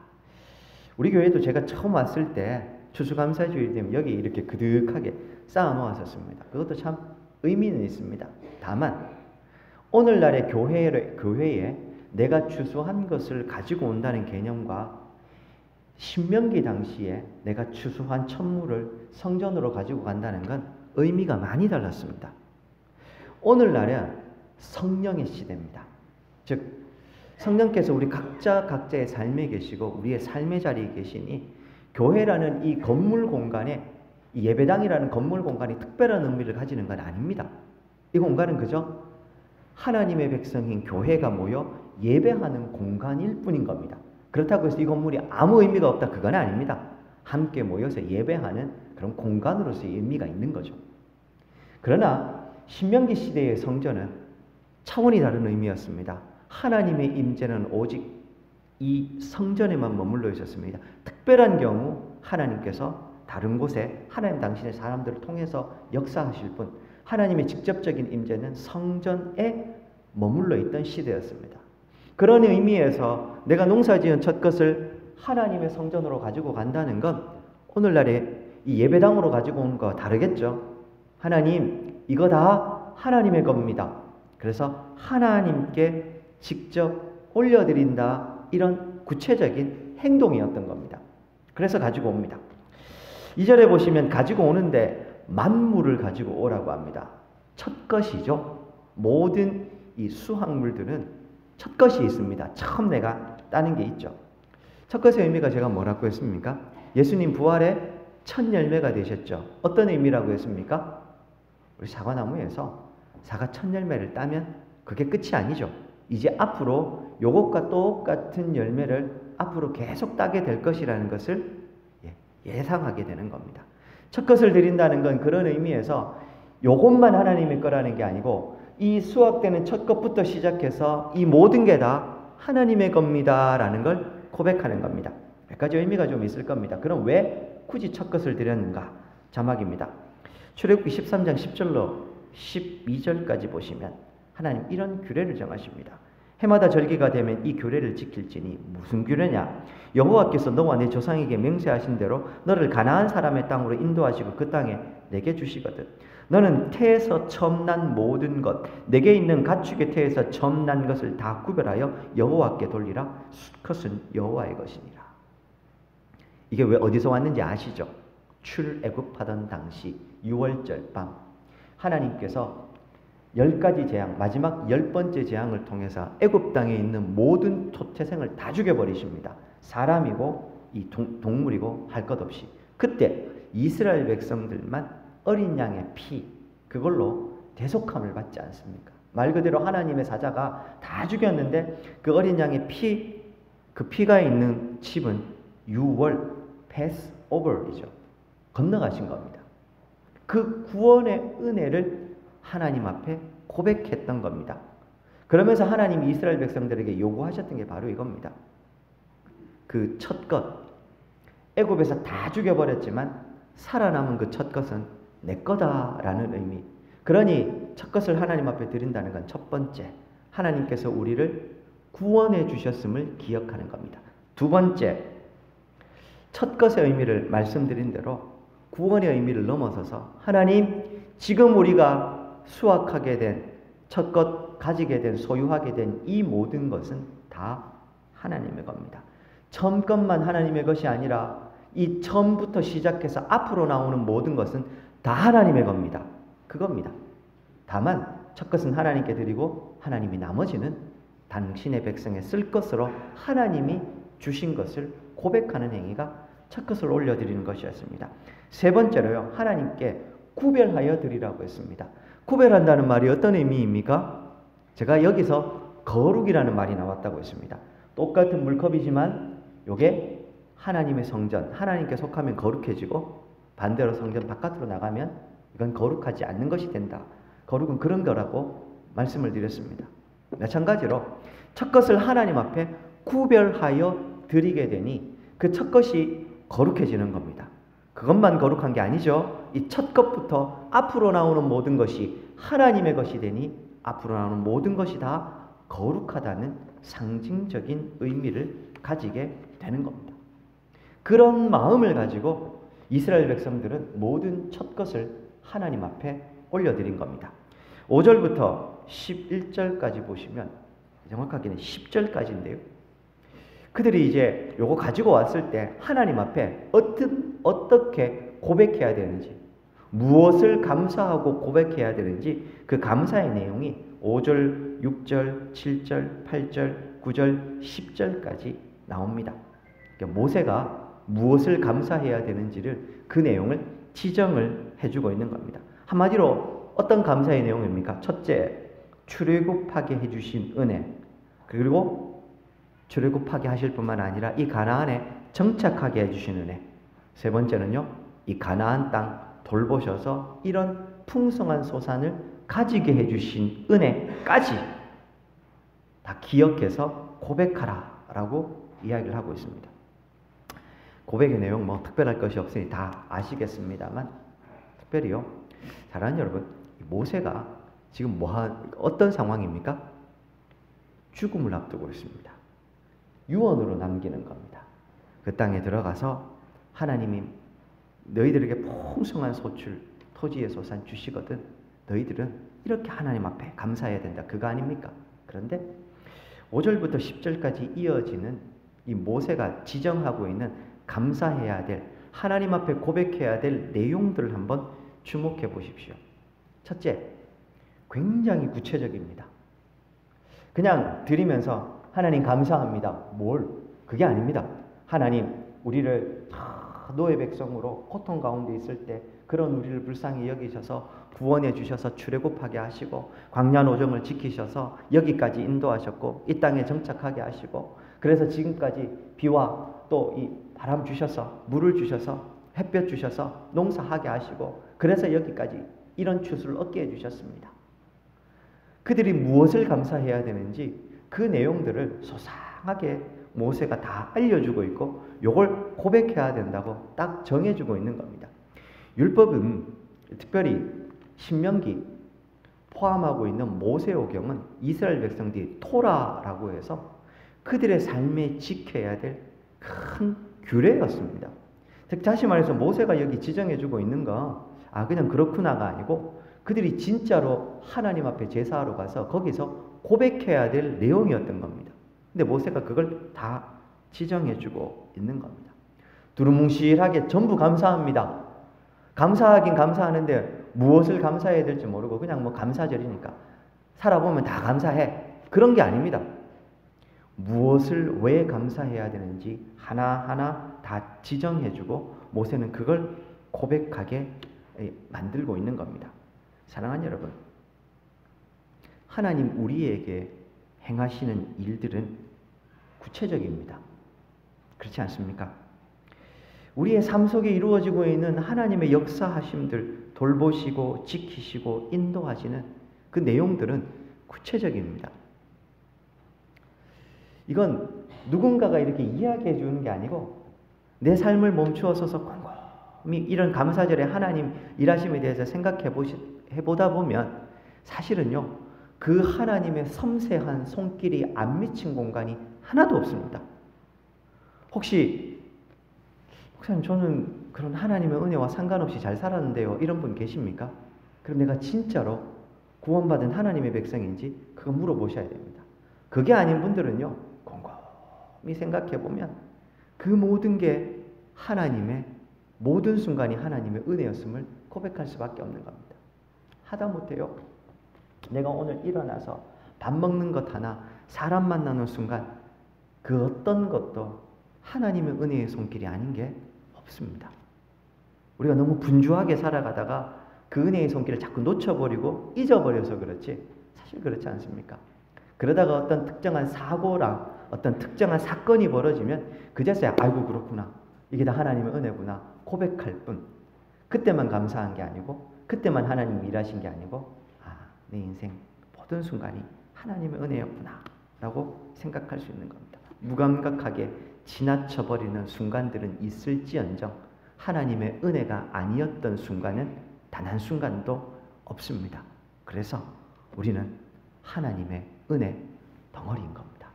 우리 교회도 제가 처음 왔을 때 추수감사주일 되면 여기 이렇게 그득하게 쌓아 놓았었습니다. 그것도 참 의미는 있습니다. 다만 오늘날의 교회에 내가 추수한 것을 가지고 온다는 개념과 신명기 당시에 내가 추수한 천물을 성전으로 가지고 간다는 건 의미가 많이 달랐습니다. 오늘날은 성령의 시대입니다. 즉 성령께서 우리 각자의 삶에 계시고 우리의 삶의 자리에 계시니 교회라는 이 건물 공간에, 이 예배당이라는 건물 공간이 특별한 의미를 가지는 건 아닙니다. 이 공간은 그저 하나님의 백성인 교회가 모여 예배하는 공간일 뿐인 겁니다. 그렇다고 해서 이 건물이 아무 의미가 없다, 그건 아닙니다. 함께 모여서 예배하는 그런 공간으로서의 의미가 있는 거죠. 그러나 신명기 시대의 성전은 차원이 다른 의미였습니다. 하나님의 임재는 오직 이 성전에만 머물러 있었습니다. 특별한 경우 하나님께서 다른 곳에 하나님 당신의 사람들을 통해서 역사하실 뿐, 하나님의 직접적인 임재는 성전에 머물러 있던 시대였습니다. 그런 의미에서 내가 농사지은 첫 것을 하나님의 성전으로 가지고 간다는 건 오늘날의 이 예배당으로 가지고 온 거와 다르겠죠. 하나님, 이거 다 하나님의 겁니다. 그래서 하나님께 직접 올려드린다, 이런 구체적인 행동이었던 겁니다. 그래서 가지고 옵니다. 2절에 보시면 가지고 오는데 만물을 가지고 오라고 합니다. 첫 것이죠. 모든 이 수확물들은 첫 것이 있습니다. 처음 내가 따는 게 있죠. 첫 것의 의미가 제가 뭐라고 했습니까? 예수님 부활의 첫 열매가 되셨죠. 어떤 의미라고 했습니까? 우리 사과나무에서 사과 첫 열매를 따면 그게 끝이 아니죠. 이제 앞으로 요것과 똑같은 열매를 앞으로 계속 따게 될 것이라는 것을 예상하게 되는 겁니다. 첫 것을 드린다는 건 그런 의미에서 요것만 하나님의 거라는 게 아니고 이 수확되는 첫 것부터 시작해서 이 모든 게 다 하나님의 겁니다라는 걸 고백하는 겁니다. 몇 가지 의미가 좀 있을 겁니다. 그럼 왜 굳이 첫 것을 드렸는가? 자막입니다. 출애굽기 13장 10절로 12절까지 보시면 하나님 이런 규례를 정하십니다. 해마다 절기가 되면 이 규례를 지킬지니, 무슨 규례냐? 여호와께서 너와 내 조상에게 맹세하신 대로 너를 가나안 사람의 땅으로 인도하시고 그 땅에 내게 주시거든. 너는 태에서 처음 난 모든 것, 내게 있는 가축의 태에서 처음 난 것을 다 구별하여 여호와께 돌리라. 수컷은 여호와의 것이니라. 이게 왜 어디서 왔는지 아시죠? 출애굽하던 당시 6월절 밤 하나님께서 10가지 재앙, 마지막 10번째 재앙을 통해서 애굽 땅에 있는 모든 토태생을 다 죽여버리십니다. 사람이고 이 동물이고 할 것 없이. 그때 이스라엘 백성들만 어린 양의 피, 그걸로 대속함을 받지 않습니까? 말 그대로 하나님의 사자가 다 죽였는데 그 어린 양의 피, 그 피가 있는 집은 6월 패스오버이죠. 건너가신 겁니다. 그 구원의 은혜를 하나님 앞에 고백했던 겁니다. 그러면서 하나님이 이스라엘 백성들에게 요구하셨던 게 바로 이겁니다. 그 첫 것, 애굽에서 다 죽여버렸지만 살아남은 그 첫 것은 내 거다라는 의미. 그러니 첫 것을 하나님 앞에 드린다는 건 첫 번째, 하나님께서 우리를 구원해 주셨음을 기억하는 겁니다. 두 번째, 첫 것의 의미를 말씀드린 대로 구원의 의미를 넘어서서 하나님, 지금 우리가 수확하게 된 첫 것, 가지게 된, 소유하게 된 이 모든 것은 다 하나님의 겁니다. 처음 것만 하나님의 것이 아니라 이 처음부터 시작해서 앞으로 나오는 모든 것은 다 하나님의 겁니다. 그겁니다. 다만 첫 것은 하나님께 드리고 하나님이 나머지는 당신의 백성에 쓸 것으로 하나님이 주신 것을 고백하는 행위가 첫 것을 올려드리는 것이었습니다. 세 번째로요, 하나님께 구별하여 드리라고 했습니다. 구별한다는 말이 어떤 의미입니까? 제가 여기서 거룩이라는 말이 나왔다고 했습니다. 똑같은 물컵이지만 이게 하나님의 성전, 하나님께 속하면 거룩해지고 반대로 성전 바깥으로 나가면 이건 거룩하지 않는 것이 된다. 거룩은 그런 거라고 말씀을 드렸습니다. 마찬가지로 첫 것을 하나님 앞에 구별하여 드리게 되니 그 첫 것이 거룩해지는 겁니다. 그것만 거룩한 게 아니죠. 이 첫 것부터 앞으로 나오는 모든 것이 하나님의 것이 되니 앞으로 나오는 모든 것이 다 거룩하다는 상징적인 의미를 가지게 되는 겁니다. 그런 마음을 가지고 이스라엘 백성들은 모든 첫 것을 하나님 앞에 올려드린 겁니다. 5절부터 11절까지 보시면 정확하게는 10절까지인데요. 그들이 이제 요거 가지고 왔을 때 하나님 앞에 어떻게 고백해야 되는지, 무엇을 감사하고 고백해야 되는지 그 감사의 내용이 5절, 6절, 7절, 8절, 9절, 10절까지 나옵니다. 그러니까 모세가 무엇을 감사해야 되는지를 그 내용을 지정을 해주고 있는 겁니다. 한마디로 어떤 감사의 내용입니까? 첫째, 출애굽하게 해주신 은혜, 그리고 출애굽하게 하실 뿐만 아니라 이 가나안에 정착하게 해주신 은혜. 세 번째는요, 이 가나안 땅 돌보셔서 이런 풍성한 소산을 가지게 해주신 은혜까지 다 기억해서 고백하라 라고 이야기를 하고 있습니다. 고백의 내용 뭐 특별할 것이 없으니 다 아시겠습니다만, 특별히요, 사랑하는 여러분, 모세가 지금 어떤 상황입니까? 죽음을 앞두고 있습니다. 유언으로 남기는 겁니다. 그 땅에 들어가서 하나님이 너희들에게 풍성한 소출, 토지의 소산 주시거든 너희들은 이렇게 하나님 앞에 감사해야 된다. 그거 아닙니까? 그런데 5절부터 10절까지 이어지는 이 모세가 지정하고 있는 감사해야 될, 하나님 앞에 고백해야 될 내용들을 한번 주목해 보십시오. 첫째, 굉장히 구체적입니다. 그냥 드리면서 하나님 감사합니다. 그게 아닙니다. 하나님, 우리를 노예 백성으로 고통 가운데 있을 때 그런 우리를 불쌍히 여기셔서 구원해 주셔서 출애굽하게 하시고 광야 노정을 지키셔서 여기까지 인도하셨고 이 땅에 정착하게 하시고 그래서 지금까지 비와 또 이 바람 주셔서 물을 주셔서 햇볕 주셔서 농사하게 하시고 그래서 여기까지 이런 추수를 얻게 해주셨습니다. 그들이 무엇을 감사해야 되는지 그 내용들을 소상하게 모세가 다 알려주고 있고 요걸 고백해야 된다고 딱 정해주고 있는 겁니다. 율법은 특별히 신명기 포함하고 있는 모세오경은 이스라엘 백성들이 토라라고 해서 그들의 삶에 지켜야 될 큰 규례였습니다. 즉 다시 말해서 모세가 여기 지정해주고 있는 거 그냥 그렇구나가 아니고 그들이 진짜로 하나님 앞에 제사하러 가서 거기서 고백해야 될 내용이었던 겁니다. 근데 모세가 그걸 다 지정해주고 있는 겁니다. 두루뭉실하게 전부 감사합니다. 감사하긴 감사하는데 무엇을 감사해야 될지 모르고 그냥 뭐 감사절이니까 살아보면 다 감사해. 그런 게 아닙니다. 무엇을 왜 감사해야 되는지 하나하나 다 지정해주고 모세는 그걸 고백하게 만들고 있는 겁니다. 사랑하는 여러분, 하나님 우리에게 행하시는 일들은 구체적입니다. 그렇지 않습니까? 우리의 삶 속에 이루어지고 있는 하나님의 역사하심들, 돌보시고 지키시고 인도하시는 그 내용들은 구체적입니다. 이건 누군가가 이렇게 이야기해 주는 게 아니고 내 삶을 멈추어 서서 곰곰이 이런 감사절에 하나님 일하심에 대해서 해보다 보면 사실은요, 그 하나님의 섬세한 손길이 안 미친 공간이 하나도 없습니다. 혹시 목사님, 저는 그런 하나님의 은혜와 상관없이 잘 살았는데요, 이런 분 계십니까? 그럼 내가 진짜로 구원받은 하나님의 백성인지 그거 물어보셔야 됩니다. 그게 아닌 분들은요, 곰곰이 생각해보면 그 모든 게 하나님의, 모든 순간이 하나님의 은혜였음을 고백할 수밖에 없는 겁니다. 하다못해요, 내가 오늘 일어나서 밥 먹는 것 하나, 사람 만나는 순간 그 어떤 것도 하나님의 은혜의 손길이 아닌 게 없습니다. 우리가 너무 분주하게 살아가다가 그 은혜의 손길을 자꾸 놓쳐버리고 잊어버려서 그렇지 사실 그렇지 않습니까? 그러다가 어떤 특정한 사고랑 어떤 특정한 사건이 벌어지면 그제서야 아이고 그렇구나, 이게 다 하나님의 은혜구나 고백할 뿐, 그때만 감사한 게 아니고 그때만 하나님이 일하신 게 아니고 내 인생 모든 순간이 하나님의 은혜였구나 라고 생각할 수 있는 겁니다. 무감각하게 지나쳐버리는 순간들은 있을지언정 하나님의 은혜가 아니었던 순간은 단 한순간도 없습니다. 그래서 우리는 하나님의 은혜 덩어리인 겁니다.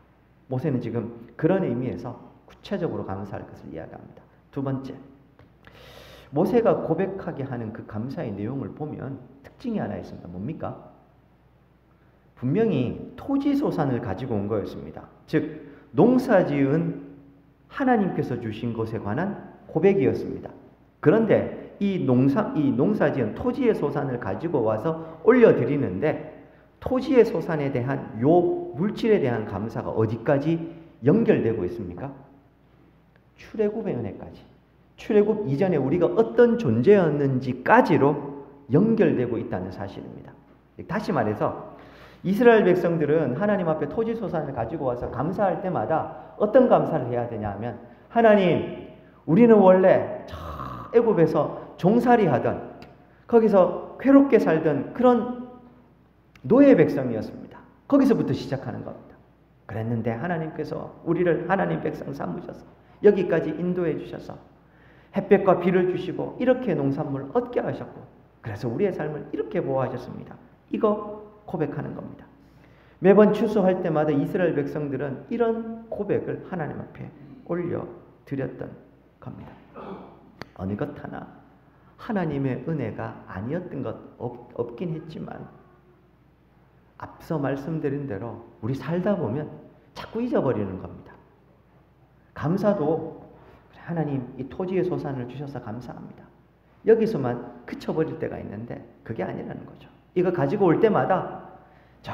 모세는 지금 그런 의미에서 구체적으로 감사할 것을 이야기합니다. 두 번째, 모세가 고백하게 하는 그 감사의 내용을 보면 특징이 하나 있습니다. 뭡니까? 분명히 토지소산을 가지고 온 거였습니다. 즉 농사지은 하나님께서 주신 것에 관한 고백이었습니다. 그런데 이 농사지은 토지의 소산을 가지고 와서 올려드리는데 토지의 소산에 대한 요 물질에 대한 감사가 어디까지 연결되고 있습니까? 출애굽의 은혜까지. 출애굽 이전에 우리가 어떤 존재였는지까지로 연결되고 있다는 사실입니다. 다시 말해서 이스라엘 백성들은 하나님 앞에 토지 소산을 가지고 와서 감사할 때마다 어떤 감사를 해야 되냐 하면, 하나님, 우리는 원래 저 애굽에서 종살이 하던, 거기서 괴롭게 살던 그런 노예 백성이었습니다. 거기서부터 시작하는 겁니다. 그랬는데 하나님께서 우리를 하나님 백성 삼으셔서 여기까지 인도해 주셔서 햇볕과 비를 주시고 이렇게 농산물을 얻게 하셨고, 그래서 우리의 삶을 이렇게 보호하셨습니다. 이거 고백하는 겁니다. 매번 추수할 때마다 이스라엘 백성들은 이런 고백을 하나님 앞에 올려드렸던 겁니다. 어느 것 하나 하나님의 은혜가 아니었던 것 없긴 했지만, 앞서 말씀드린 대로 우리 살다 보면 자꾸 잊어버리는 겁니다. 감사도 하나님 이 토지의 소산을 주셔서 감사합니다, 여기서만 그쳐버릴 때가 있는데 그게 아니라는 거죠. 이거 가지고 올 때마다 저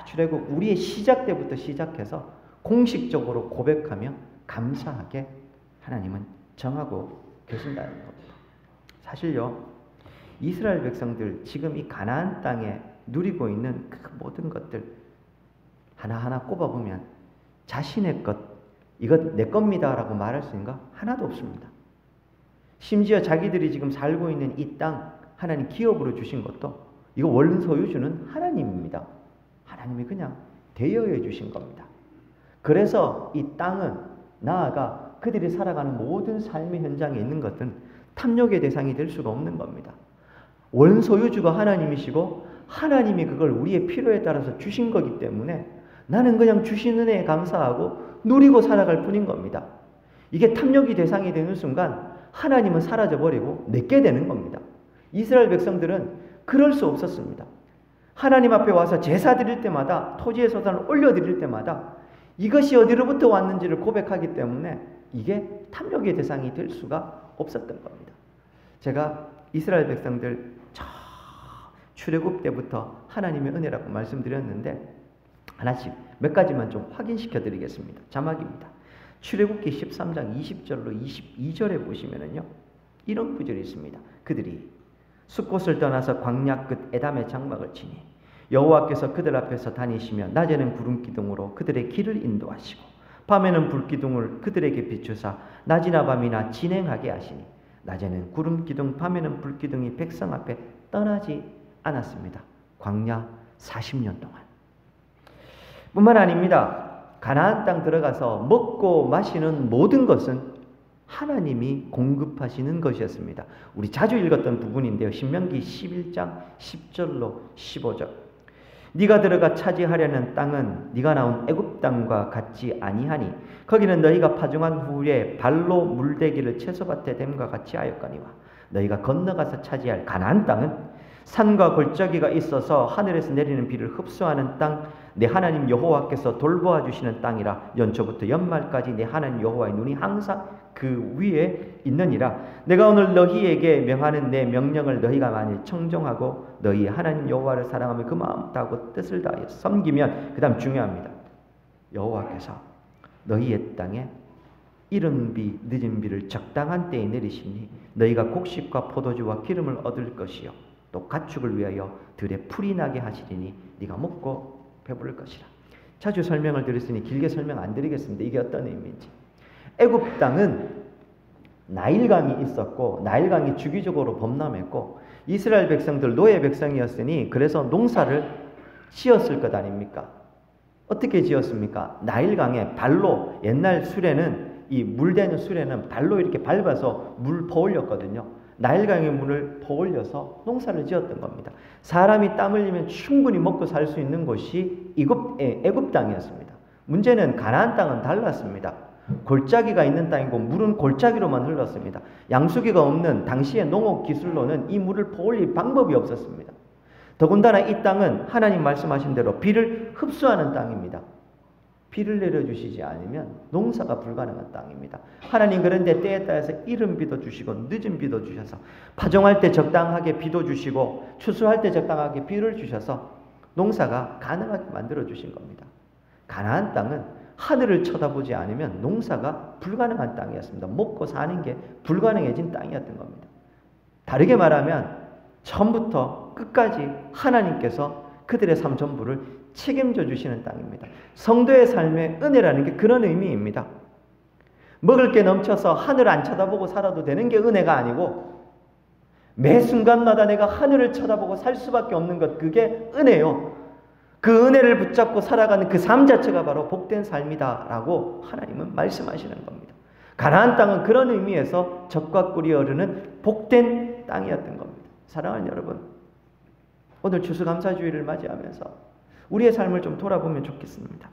출애굽 우리의 시작 때부터 시작해서 공식적으로 고백하며 감사하게 하나님은 정하고 계신다는 겁니다. 사실요, 이스라엘 백성들 지금 이 가나안 땅에 누리고 있는 그 모든 것들 하나하나 꼽아보면 자신의 것, 이것 내 겁니다 라고 말할 수 있는 거 하나도 없습니다. 심지어 자기들이 지금 살고 있는 이 땅, 하나님 기업으로 주신 것도 이거 원래 소유주는 하나님입니다. 하나님이 그냥 대여해 주신 겁니다. 그래서 이 땅은, 나아가 그들이 살아가는 모든 삶의 현장에 있는 것은 탐욕의 대상이 될 수가 없는 겁니다. 원소유주가 하나님이시고 하나님이 그걸 우리의 필요에 따라서 주신 거기 때문에 나는 그냥 주신 은혜에 감사하고 누리고 살아갈 뿐인 겁니다. 이게 탐욕이 대상이 되는 순간 하나님은 사라져버리고 내게 되는 겁니다. 이스라엘 백성들은 그럴 수 없었습니다. 하나님 앞에 와서 제사 드릴 때마다, 토지의 소산을 올려드릴 때마다 이것이 어디로부터 왔는지를 고백하기 때문에 이게 탐욕의 대상이 될 수가 없었던 겁니다. 제가 이스라엘 백성들 저 출애굽 때부터 하나님의 은혜라고 말씀드렸는데 하나씩 몇 가지만 좀 확인시켜 드리겠습니다. 자막입니다. 출애굽기 13장 20절로 22절에 보시면은요, 이런 구절이 있습니다. 그들이 숫곳을 떠나서 광야 끝 에담의 장막을 치니 여호와께서 그들 앞에서 다니시며 낮에는 구름 기둥으로 그들의 길을 인도하시고 밤에는 불 기둥을 그들에게 비추사 낮이나 밤이나 진행하게 하시니 낮에는 구름 기둥 밤에는 불 기둥이 백성 앞에 떠나지 않았습니다. 광야 40년 동안. 뿐만 아닙니다. 가나안 땅 들어가서 먹고 마시는 모든 것은 하나님이 공급하시는 것이었습니다. 우리 자주 읽었던 부분인데요. 신명기 11장 10절로 15절. 네가 들어가 차지하려는 땅은 네가 나온 애굽 땅과 같지 아니하니 거기는 너희가 파종한 후에 발로 물대기를 채소밭에 댐과 같이 하였거니와 너희가 건너가서 차지할 가나안 땅은 산과 골짜기가 있어서 하늘에서 내리는 비를 흡수하는 땅, 내 하나님 여호와께서 돌보아 주시는 땅이라. 연초부터 연말까지 내 하나님 여호와의 눈이 항상 그 위에 있느니라. 내가 오늘 너희에게 명하는 내 명령을 너희가 만일 청종하고 너희 하나님 여호와를 사랑하며 그 마음 다하고 뜻을 다하여 섬기면, 그 다음 중요합니다. 여호와께서 너희의 땅에 이른 비 늦은 비를 적당한 때에 내리시니 너희가 곡식과 포도주와 기름을 얻을 것이요 또 가축을 위하여 들에 풀이 나게 하시리니 네가 먹고 배부를 것이라. 자주 설명을 드렸으니 길게 설명 안 드리겠습니다. 이게 어떤 의미인지. 애굽 땅은 나일강이 있었고 나일강이 주기적으로 범람했고 이스라엘 백성들 노예 백성이었으니 그래서 농사를 지었을 것 아닙니까? 어떻게 지었습니까? 나일강에 발로, 옛날 수레는 이 물대는 수레는 발로 이렇게 밟아서 물 퍼올렸거든요. 나일강의 물을 퍼올려서 농사를 지었던 겁니다. 사람이 땀 흘리면 충분히 먹고 살 수 있는 곳이 애굽 땅이었습니다. 문제는 가나안 땅은 달랐습니다. 골짜기가 있는 땅이고 물은 골짜기로만 흘렀습니다. 양수기가 없는 당시의 농업 기술로는 이 물을 퍼올릴 방법이 없었습니다. 더군다나 이 땅은 하나님 말씀하신 대로 비를 흡수하는 땅입니다. 비를 내려주시지 않으면 농사가 불가능한 땅입니다. 하나님 그런데 때에 따라서 이른 비도 주시고 늦은 비도 주셔서 파종할 때 적당하게 비도 주시고 추수할 때 적당하게 비를 주셔서 농사가 가능하게 만들어 주신 겁니다. 가나안 땅은 하늘을 쳐다보지 않으면 농사가 불가능한 땅이었습니다. 먹고 사는 게 불가능해진 땅이었던 겁니다. 다르게 말하면 처음부터 끝까지 하나님께서 그들의 삶 전부를 책임져 주시는 땅입니다. 성도의 삶의 은혜라는 게 그런 의미입니다. 먹을 게 넘쳐서 하늘 안 쳐다보고 살아도 되는 게 은혜가 아니고 매 순간마다 내가 하늘을 쳐다보고 살 수밖에 없는 것, 그게 은혜요. 그 은혜를 붙잡고 살아가는 그 삶 자체가 바로 복된 삶이다라고 하나님은 말씀하시는 겁니다. 가나안 땅은 그런 의미에서 젖과 꿀이 흐르는 복된 땅이었던 겁니다. 사랑하는 여러분, 오늘 추수감사주의를 맞이하면서 우리의 삶을 좀 돌아보면 좋겠습니다.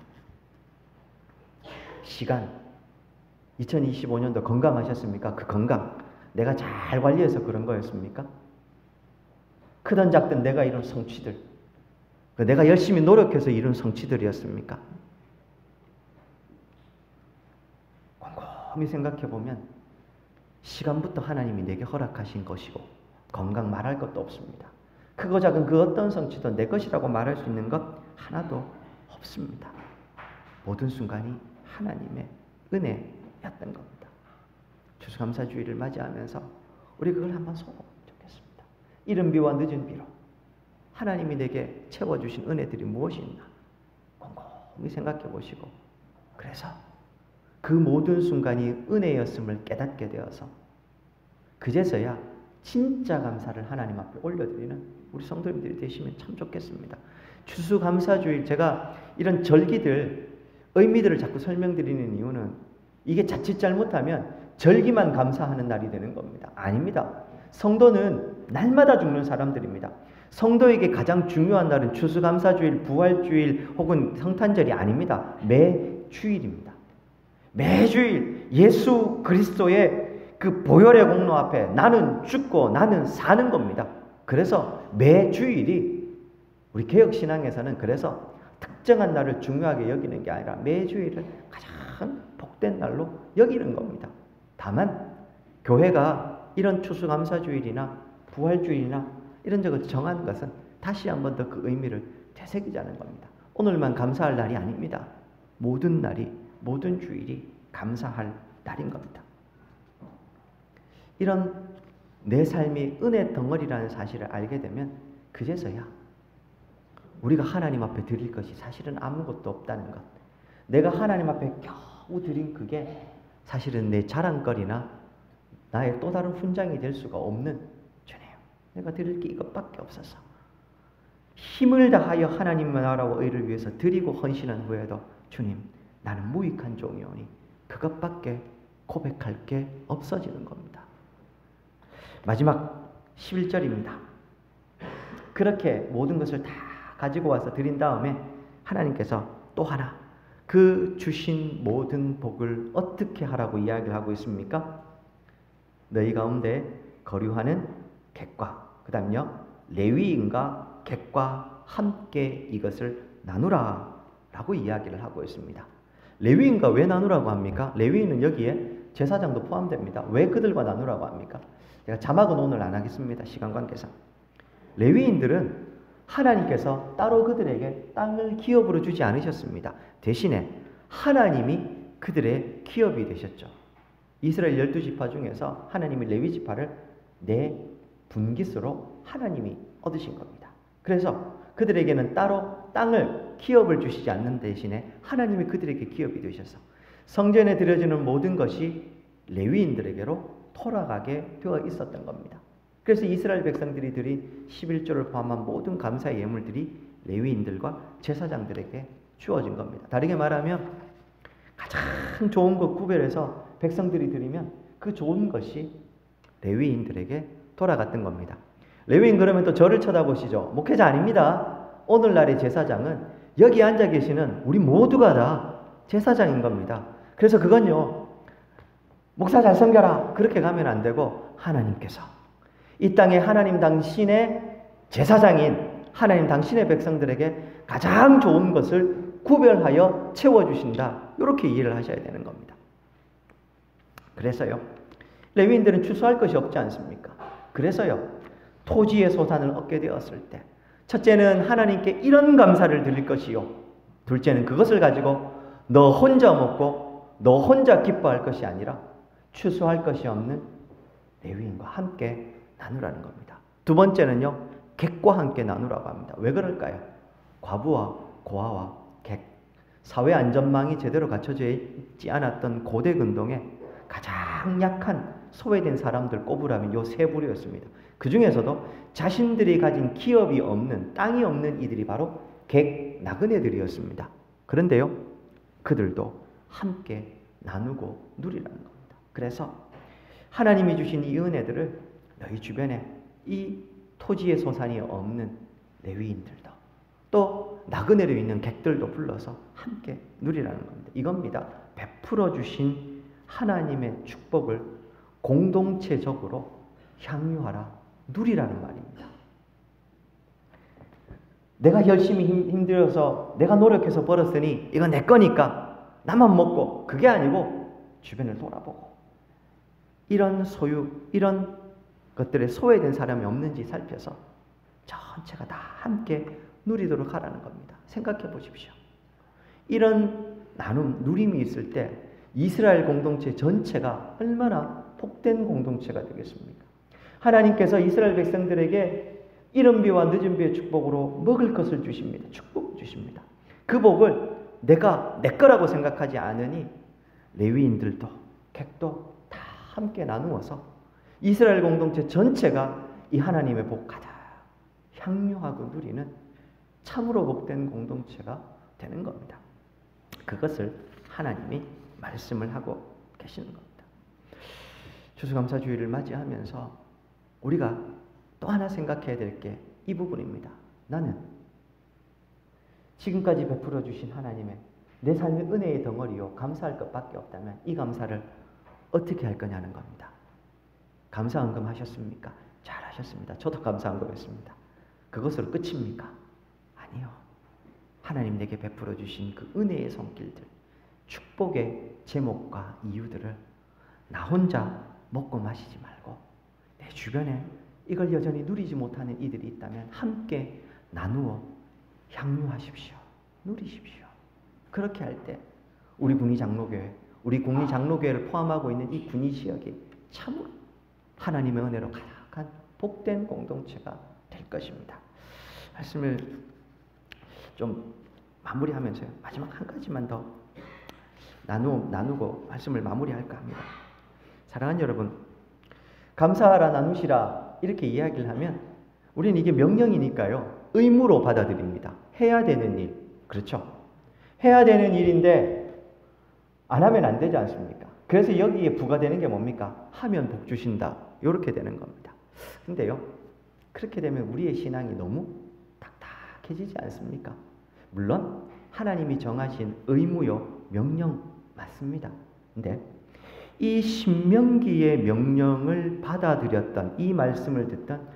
시간, 2025년도 건강하셨습니까? 그 건강, 내가 잘 관리해서 그런 거였습니까? 크든 작든 내가 이룬 성취들, 내가 열심히 노력해서 이룬 성취들이었습니까? 곰곰이 생각해보면 시간부터 하나님이 내게 허락하신 것이고 건강 말할 것도 없습니다. 크고 작은 그 어떤 성취도 내 것이라고 말할 수 있는 것 하나도 없습니다. 모든 순간이 하나님의 은혜였던 겁니다. 추수감사주의를 맞이하면서 우리 그걸 한번 소원하면 좋겠습니다. 이른 비와 늦은 비로 하나님이 내게 채워주신 은혜들이 무엇이 있나 곰곰이 생각해 보시고, 그래서 그 모든 순간이 은혜였음을 깨닫게 되어서 그제서야 진짜 감사를 하나님 앞에 올려드리는 우리 성도님들이 되시면 참 좋겠습니다. 추수감사주일, 제가 이런 절기들 의미들을 자꾸 설명드리는 이유는 이게 자칫 잘못하면 절기만 감사하는 날이 되는 겁니다. 아닙니다. 성도는 날마다 죽는 사람들입니다. 성도에게 가장 중요한 날은 추수감사주일, 부활주일 혹은 성탄절이 아닙니다. 매주일입니다. 매주일 예수 그리스도의 그 보혈의 공로 앞에 나는 죽고 나는 사는 겁니다. 그래서 매주일이 우리 개혁신앙에서는 그래서 특정한 날을 중요하게 여기는 게 아니라 매주일을 가장 복된 날로 여기는 겁니다. 다만 교회가 이런 추수감사주일이나 부활주일이나 이런 적을 정한 것은 다시 한 번 더 그 의미를 되새기자는 겁니다. 오늘만 감사할 날이 아닙니다. 모든 날이, 모든 주일이 감사할 날인 겁니다. 이런 내 삶이 은혜 덩어리라는 사실을 알게 되면 그제서야 우리가 하나님 앞에 드릴 것이 사실은 아무것도 없다는 것, 내가 하나님 앞에 겨우 드린 그게 사실은 내 자랑거리나 나의 또 다른 훈장이 될 수가 없는, 주님, 내가 드릴 게 이것밖에 없어서 힘을 다하여 하나님의 나라와 의를 위해서 드리고 헌신한 후에도 주님, 나는 무익한 종이오니 그것밖에 고백할 게 없어지는 겁니다. 마지막 11절입니다. 그렇게 모든 것을 다 가지고 와서 드린 다음에 하나님께서 또 하나 그 주신 모든 복을 어떻게 하라고 이야기를 하고 있습니까? 너희 가운데 거류하는 객과, 그 다음요 레위인과 객과 함께 이것을 나누라 라고 이야기를 하고 있습니다. 레위인과 왜 나누라고 합니까? 레위인은 여기에 제사장도 포함됩니다. 왜 그들과 나누라고 합니까? 제가 자막은 오늘 안 하겠습니다. 시간 관계상. 레위인들은 하나님께서 따로 그들에게 땅을 기업으로 주지 않으셨습니다. 대신에 하나님이 그들의 기업이 되셨죠. 이스라엘 12지파 중에서 하나님이 레위 지파를 내 분깃으로 하나님이 얻으신 겁니다. 그래서 그들에게는 따로 땅을 기업을 주시지 않는 대신에 하나님이 그들에게 기업이 되셔서 성전에 드려지는 모든 것이 레위인들에게로 돌아가게 되어 있었던 겁니다. 그래서 이스라엘 백성들이 드린 11조를 포함한 모든 감사의 예물들이 레위인들과 제사장들에게 주어진 겁니다. 다르게 말하면 가장 좋은 것 구별해서 백성들이 드리면 그 좋은 것이 레위인들에게 돌아갔던 겁니다. 레위인 그러면 또 저를 쳐다보시죠. 목회자 아닙니다. 오늘날의 제사장은 여기 앉아 계시는 우리 모두가 다 제사장인 겁니다. 그래서 그건요, 목사 잘 섬겨라 그렇게 가면 안 되고, 하나님께서 이 땅에 하나님 당신의 제사장인 하나님 당신의 백성들에게 가장 좋은 것을 구별하여 채워주신다, 이렇게 이해를 하셔야 되는 겁니다. 그래서요, 레위인들은 추수할 것이 없지 않습니까? 그래서요, 토지의 소산을 얻게 되었을 때 첫째는 하나님께 이런 감사를 드릴 것이요, 둘째는 그것을 가지고 너 혼자 먹고 너 혼자 기뻐할 것이 아니라 추수할 것이 없는 레위인과 함께 나누라는 겁니다. 두 번째는요, 객과 함께 나누라고 합니다. 왜 그럴까요? 과부와 고아와 객, 사회 안전망이 제대로 갖춰져 있지 않았던 고대 근동에 가장 약한 소외된 사람들 꼽으라면 요 세 부류였습니다. 그 중에서도 자신들이 가진 기업이 없는, 땅이 없는 이들이 바로 객, 나그네들이었습니다. 그런데요, 그들도 함께 나누고 누리라는 겁니다. 그래서 하나님이 주신 이 은혜들을 너희 주변에 이 토지의 소산이 없는 레위인들도, 또 나그네로 있는 객들도 불러서 함께 누리라는 겁니다. 이겁니다. 베풀어 주신 하나님의 축복을 공동체적으로 향유하라, 누리라는 말입니다. 내가 열심히 힘들어서 내가 노력해서 벌었으니 이건 내 거니까 나만 먹고, 그게 아니고 주변을 돌아보고 이런 소유, 이런 것들에 소외된 사람이 없는지 살펴서 전체가 다 함께 누리도록 하라는 겁니다. 생각해 보십시오. 이런 나눔, 누림이 있을 때 이스라엘 공동체 전체가 얼마나 복된 공동체가 되겠습니까? 하나님께서 이스라엘 백성들에게 이른 비와 늦은 비의 축복으로 먹을 것을 주십니다. 축복 주십니다. 그 복을 내가 내 거라고 생각하지 않으니 레위인들도 객도 다 함께 나누어서 이스라엘 공동체 전체가 이 하나님의 복 가득 향유하고 누리는 참으로 복된 공동체가 되는 겁니다. 그것을 하나님이 말씀을 하고 계시는 겁니다. 추수감사주의를 맞이하면서 우리가 또 하나 생각해야 될 게 이 부분입니다. 나는 지금까지 베풀어 주신 하나님의 내 삶의 은혜의 덩어리요, 감사할 것밖에 없다면 이 감사를 어떻게 할 거냐는 겁니다. 감사헌금 하셨습니까? 잘 하셨습니다. 저도 감사헌금 했습니다. 그것으로 끝입니까? 아니요. 하나님 내게 베풀어 주신 그 은혜의 손길들, 축복의 제목과 이유들을 나 혼자 먹고 마시지 말고 내 주변에 이걸 여전히 누리지 못하는 이들이 있다면 함께 나누어 향유하십시오. 누리십시오. 그렇게 할 때 우리 군의장로교회, 우리 국리장로교회를 포함하고 있는 이 군의 지역이 참으로 하나님의 은혜로 가득한 복된 공동체가 될 것입니다. 말씀을 좀 마무리하면서요, 마지막 한 가지만 더 나누고 말씀을 마무리할까 합니다. 사랑하는 여러분, 감사하라, 나누시라 이렇게 이야기를 하면 우리는 이게 명령이니까요, 의무로 받아들입니다. 해야 되는 일, 그렇죠? 해야 되는 일인데 안 하면 안 되지 않습니까? 그래서 여기에 부과되는 게 뭡니까? 하면 복 주신다, 이렇게 되는 겁니다. 근데요, 그렇게 되면 우리의 신앙이 너무 딱딱해지지 않습니까? 물론 하나님이 정하신 의무요, 명령 맞습니다. 근데 이 신명기의 명령을 받아들였던, 이 말씀을 듣던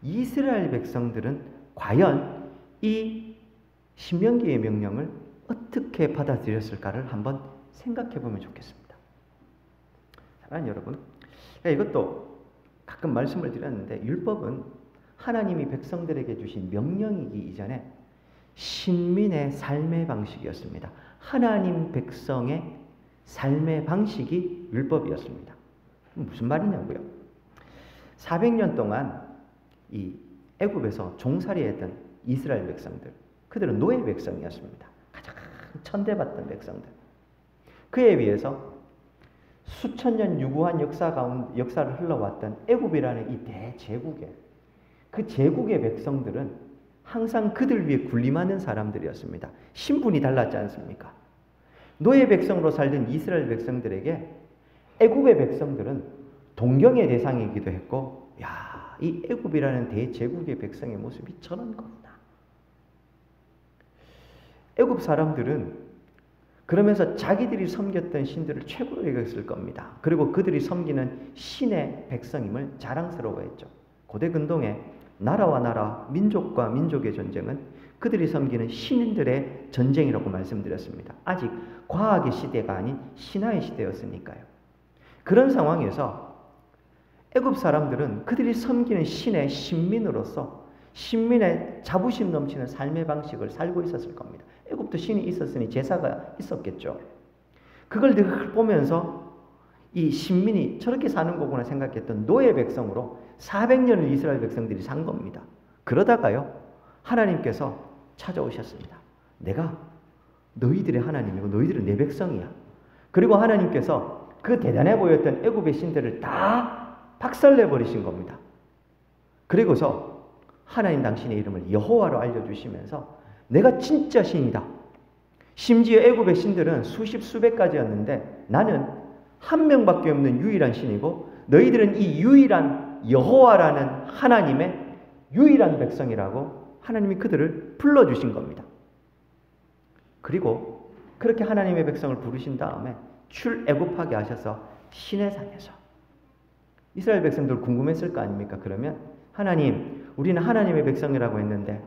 이스라엘 백성들은 과연 이 신명기의 명령을 어떻게 받아들였을까를 한번 생각해 보면 좋겠습니다. 사랑하는 여러분, 이것도 가끔 말씀을 드렸는데, 율법은 하나님이 백성들에게 주신 명령이기 이전에 신민의 삶의 방식이었습니다. 하나님 백성의 삶의 방식이 율법이었습니다. 무슨 말이냐고요? 400년 동안 이 애굽에서 종살이했던 이스라엘 백성들, 그들은 노예 백성이었습니다. 가장 천대받던 백성들. 그에 비해서 수천 년 유구한 역사를 흘러왔던 애굽이라는 이 대제국의, 그 제국의 백성들은 항상 그들 위에 군림하는 사람들이었습니다. 신분이 달랐지 않습니까? 노예 백성으로 살던 이스라엘 백성들에게 애굽의 백성들은 동경의 대상이기도 했고, 야, 이 애굽이라는 대제국의 백성의 모습이 저런 거구나. 애굽 사람들은 그러면서 자기들이 섬겼던 신들을 최고로 여겼을 겁니다. 그리고 그들이 섬기는 신의 백성임을 자랑스러워했죠. 고대 근동에 나라와 나라, 민족과 민족의 전쟁은 그들이 섬기는 신들의 전쟁이라고 말씀드렸습니다. 아직 과학의 시대가 아닌 신화의 시대였으니까요. 그런 상황에서 애굽 사람들은 그들이 섬기는 신의 신민으로서 신민의 자부심 넘치는 삶의 방식을 살고 있었을 겁니다. 애굽도 신이 있었으니 제사가 있었겠죠. 그걸 늘 보면서 이 신민이 저렇게 사는 거구나 생각했던 노예 백성으로 400년을 이스라엘 백성들이 산 겁니다. 그러다가요, 하나님께서 찾아오셨습니다. 내가 너희들의 하나님이고 너희들은 내 백성이야. 그리고 하나님께서 그 대단해 보였던 애굽의 신들을 다 박살내 버리신 겁니다. 그리고서 하나님 당신의 이름을 여호와로 알려주시면서 내가 진짜 신이다. 심지어 애굽의 신들은 수십 수백 가지였는데 나는 한 명밖에 없는 유일한 신이고 너희들은 이 유일한 여호와라는 하나님의 유일한 백성이라고 하나님이 그들을 불러주신 겁니다. 그리고 그렇게 하나님의 백성을 부르신 다음에 출애굽하게 하셔서 시내산에서 이스라엘 백성들 궁금했을 거 아닙니까? 그러면 하나님, 우리는 하나님의 백성이라고 했는데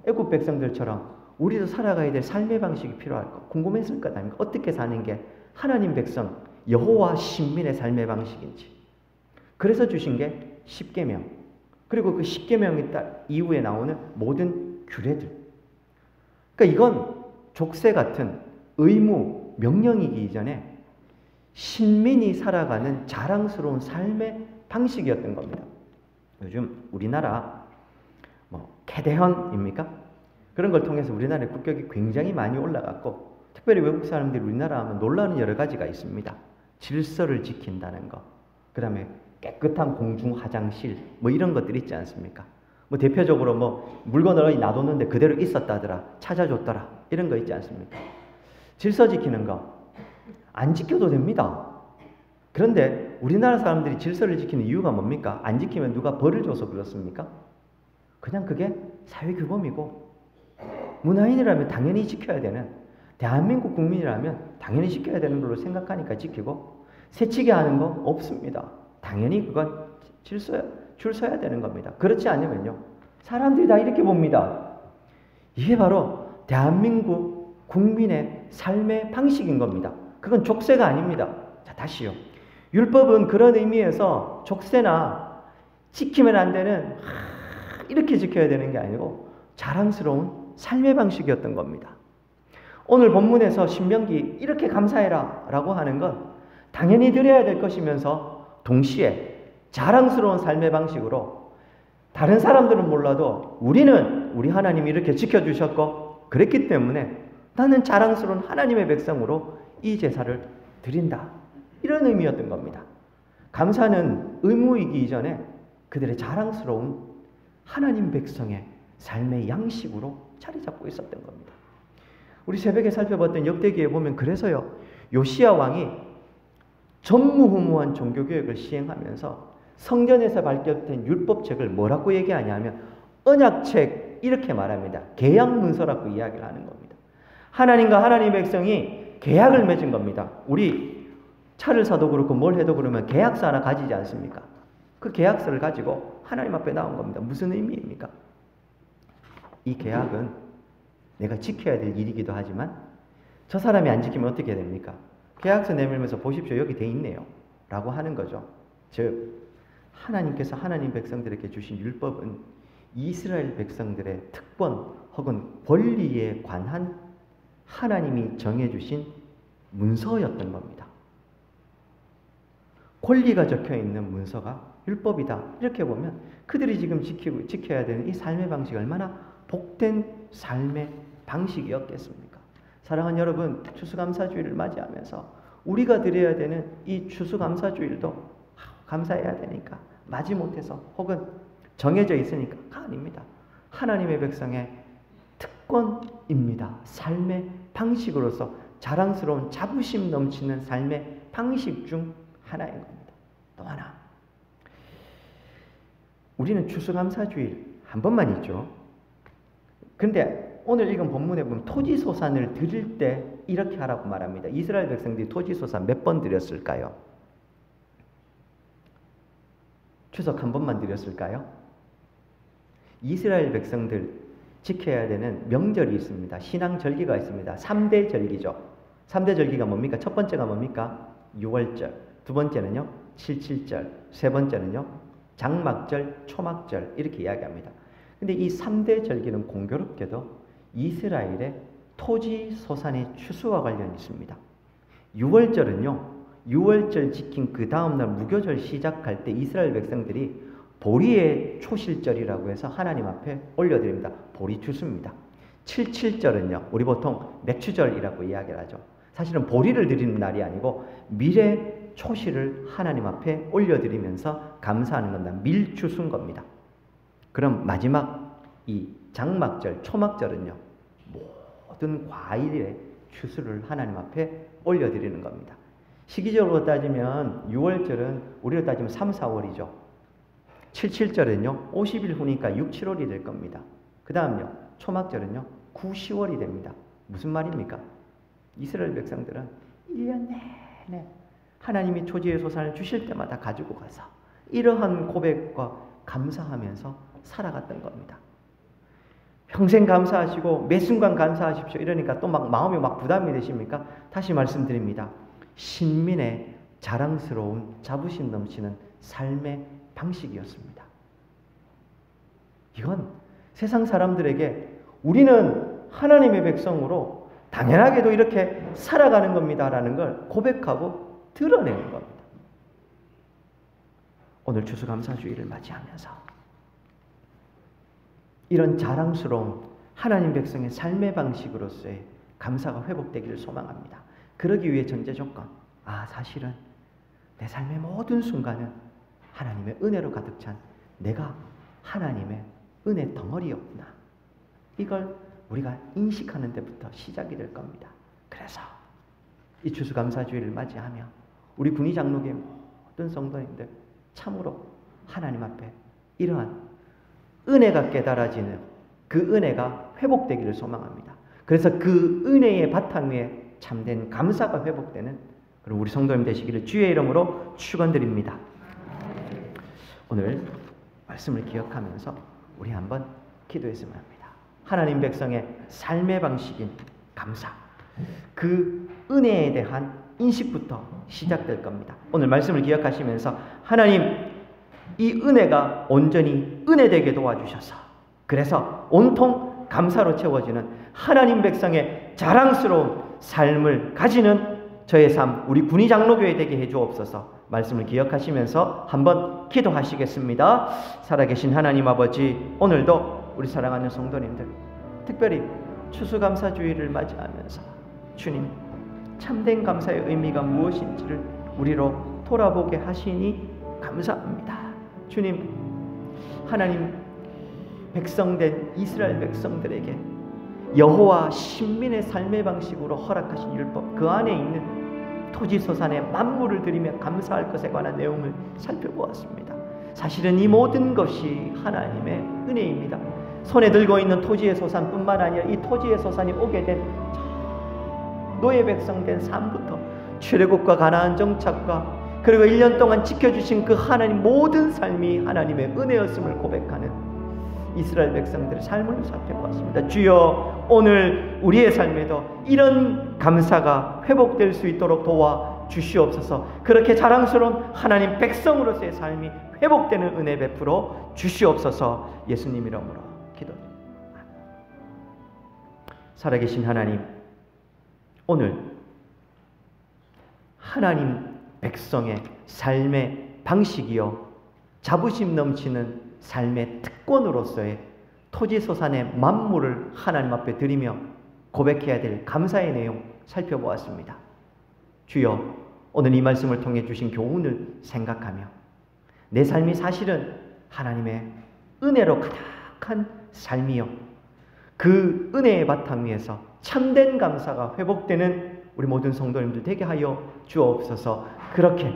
애굽 백성들처럼 우리도 살아가야 될 삶의 방식이 필요할까? 궁금했을 것 아닙니까? 어떻게 사는 게 하나님 백성, 여호와 신민의 삶의 방식인지. 그래서 주신 게 십계명. 그리고 그 십계명이 이후에 나오는 모든 규례들. 그러니까 이건 족쇄 같은 의무, 명령이기 이전에 신민이 살아가는 자랑스러운 삶의 방식이었던 겁니다. 요즘 우리나라 개대헌입니까? 그런 걸 통해서 우리나라의 국격이 굉장히 많이 올라갔고 특별히 외국 사람들이 우리나라 하면 놀라는 여러 가지가 있습니다. 질서를 지킨다는 거, 그 다음에 깨끗한 공중 화장실 이런 것들 있지 않습니까? 대표적으로 물건을 어디 놔뒀는데 그대로 있었다더라, 찾아줬더라, 이런 거 있지 않습니까? 질서 지키는 거 안 지켜도 됩니다. 그런데 우리나라 사람들이 질서를 지키는 이유가 뭡니까? 안 지키면 누가 벌을 줘서 그렇습니까? 그냥 그게 사회 규범이고 문화인이라면 당연히 지켜야 되는, 대한민국 국민이라면 당연히 지켜야 되는 걸로 생각하니까 지키고 새치기 하는 거 없습니다. 당연히 그건 줄 서야 되는 겁니다. 그렇지 않으면요, 사람들이 다 이렇게 봅니다. 이게 바로 대한민국 국민의 삶의 방식인 겁니다. 그건 족쇄가 아닙니다. 자, 다시요. 율법은 그런 의미에서 족쇄나 지키면 안 되는 이렇게 지켜야 되는 게 아니고 자랑스러운 삶의 방식이었던 겁니다. 오늘 본문에서 신명기 이렇게 감사해라 라고 하는 건 당연히 드려야 될 것이면서 동시에 자랑스러운 삶의 방식으로 다른 사람들은 몰라도 우리는 우리 하나님이 이렇게 지켜주셨고 그랬기 때문에 나는 자랑스러운 하나님의 백성으로 이 제사를 드린다, 이런 의미였던 겁니다. 감사는 의무이기 이전에 그들의 자랑스러운 하나님 백성의 삶의 양식으로 자리 잡고 있었던 겁니다. 우리 새벽에 살펴봤던 역대기에 보면 그래서요, 요시야 왕이 전무후무한 종교개혁을 시행하면서 성전에서 발견된 율법책을 뭐라고 얘기하냐면 언약책, 이렇게 말합니다. 계약문서라고 이야기를 하는 겁니다. 하나님과 하나님의 백성이 계약을 맺은 겁니다. 우리 차를 사도 그렇고 뭘 해도 그러면 계약서 하나 가지지 않습니까? 그 계약서를 가지고 하나님 앞에 나온 겁니다. 무슨 의미입니까? 이 계약은 내가 지켜야 될 일이기도 하지만 저 사람이 안 지키면 어떻게 됩니까? 계약서 내밀면서 보십시오, 여기 돼 있네요 라고 하는 거죠. 즉 하나님께서 하나님 백성들에게 주신 율법은 이스라엘 백성들의 특권 혹은 권리에 관한 하나님이 정해주신 문서였던 겁니다. 권리가 적혀있는 문서가 율법이다, 이렇게 보면 그들이 지금 지켜야 되는 이 삶의 방식이 얼마나 복된 삶의 방식이었겠습니까? 사랑하는 여러분, 추수감사주일을 맞이하면서 우리가 드려야 되는 이 추수감사주일도 감사해야 되니까 마지못해서 혹은 정해져 있으니까 아닙니다. 하나님의 백성의 특권입니다. 삶의 방식으로서 자랑스러운 자부심 넘치는 삶의 방식 중 하나인 겁니다. 또 하나, 우리는 추수감사주일 한 번만 있죠. 근데 오늘 읽은 본문에 보면 토지소산을 드릴 때 이렇게 하라고 말합니다. 이스라엘 백성들이 토지소산 몇 번 드렸을까요? 추석 한 번만 드렸을까요? 이스라엘 백성들 지켜야 되는 명절이 있습니다. 신앙절기가 있습니다. 3대 절기죠. 3대 절기가 뭡니까? 첫 번째가 뭡니까? 유월절. 두 번째는요? 칠칠절. 세 번째는요? 장막절, 초막절 이렇게 이야기합니다. 근데 이 3대 절기는 공교롭게도 이스라엘의 토지소산의 추수와 관련이 있습니다. 유월절은요. 유월절 지킨 그 다음날 무교절 시작할 때 이스라엘 백성들이 보리의 초실절이라고 해서 하나님 앞에 올려드립니다. 보리 추수입니다. 칠칠절은요. 우리 보통 맥추절이라고 이야기를 하죠. 사실은 보리를 드리는 날이 아니고 밀의 초실을 하나님 앞에 올려드리면서 감사하는 겁니다. 밀추수인 겁니다. 그럼 마지막 이 장막절, 초막절은요. 모든 과일의 추수를 하나님 앞에 올려드리는 겁니다. 시기적으로 따지면 6월절은 우리로 따지면 3, 4월이죠. 7.7절은요. 50일 후니까 6, 7월이 될 겁니다. 그 다음요. 초막절은요. 9, 10월이 됩니다. 무슨 말입니까? 이스라엘 백성들은 1년 내내 하나님이 토지의 소산을 주실 때마다 가지고 가서 이러한 고백과 감사하면서 살아갔던 겁니다. 평생 감사하시고 매 순간 감사하십시오. 이러니까 또 막 마음이 막 부담이 되십니까? 다시 말씀드립니다. 신민의 자랑스러운 자부심 넘치는 삶의 방식이었습니다. 이건 세상 사람들에게 우리는 하나님의 백성으로 당연하게도 이렇게 살아가는 겁니다라는 걸 고백하고 드러내는 겁니다. 오늘 추수감사주의를 맞이하면서 이런 자랑스러운 하나님 백성의 삶의 방식으로서의 감사가 회복되기를 소망합니다. 그러기 위해 전제 조건, 사실은 내 삶의 모든 순간은 하나님의 은혜로 가득 찬 내가 하나님의 은혜 덩어리였구나. 이걸 우리가 인식하는 데부터 시작이 될 겁니다. 그래서 이 추수감사주의를 맞이하며 우리 군의 장로교의 모든 성도님들 참으로 하나님 앞에 이러한 은혜가 깨달아지는 그 은혜가 회복되기를 소망합니다. 그래서 그 은혜의 바탕 위에 참된 감사가 회복되는 그런 우리 성도님 되시기를 주의 이름으로 축원드립니다. 오늘 말씀을 기억하면서 우리 한번 기도했으면 합니다. 하나님 백성의 삶의 방식인 감사, 그 은혜에 대한 인식부터 시작될 겁니다. 오늘 말씀을 기억하시면서 하나님 이 은혜가 온전히 은혜되게 도와주셔서 그래서 온통 감사로 채워지는 하나님 백성의 자랑스러운 삶을 가지는 저의 삶, 우리 군의 장로교회 되게 해주옵소서. 말씀을 기억하시면서 한번 기도하시겠습니다. 살아계신 하나님 아버지, 오늘도 우리 사랑하는 성도님들, 특별히 추수감사주의를 맞이하면서 주님, 참된 감사의 의미가 무엇인지를 우리로 돌아보게 하시니 감사합니다. 주님, 하나님 백성된 이스라엘 백성들에게 여호와 신민의 삶의 방식으로 허락하신 율법, 그 안에 있는 토지소산의 만물을 드리며 감사할 것에 관한 내용을 살펴보았습니다. 사실은 이 모든 것이 하나님의 은혜입니다. 손에 들고 있는 토지의 소산뿐만 아니라 이 토지의 소산이 오게 된 노예 백성된 삶부터 출애굽과 가나안 정착과 그리고 1년 동안 지켜주신 그 하나님 모든 삶이 하나님의 은혜였음을 고백하는 이스라엘 백성들의 삶을 살펴보았습니다. 주여, 오늘 우리의 삶에도 이런 감사가 회복될 수 있도록 도와 주시옵소서. 그렇게 자랑스러운 하나님 백성으로서의 삶이 회복되는 은혜 베풀어 주시옵소서. 예수님 이름으로 기도드립니다. 살아계신 하나님, 오늘 하나님 백성의 삶의 방식이요 자부심 넘치는 삶의 특권으로서의 토지소산의 만물을 하나님 앞에 드리며 고백해야 될 감사의 내용 살펴보았습니다. 주여, 오늘 이 말씀을 통해 주신 교훈을 생각하며 내 삶이 사실은 하나님의 은혜로 가득한 삶이요 그 은혜의 바탕 위에서 참된 감사가 회복되는 우리 모든 성도님들 되게 하여 주옵소서. 그렇게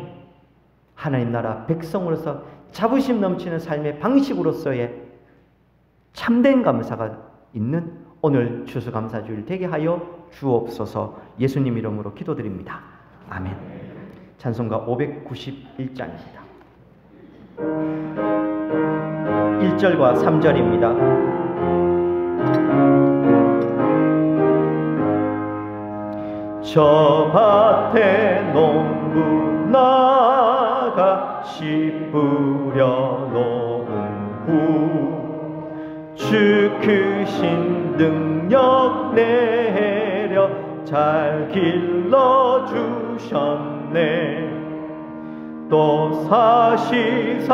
하나님 나라 백성으로서 자부심 넘치는 삶의 방식으로서의 참된 감사가 있는 오늘 추수감사주일 되게 하여 주옵소서. 예수님 이름으로 기도드립니다. 아멘. 찬송가 591장입니다. 1절과 3절입니다. 저 밭에 농부 나가 씨 뿌려 놓은 후 주 크신 능력 내려 잘 길러주셨네. 또 사시사철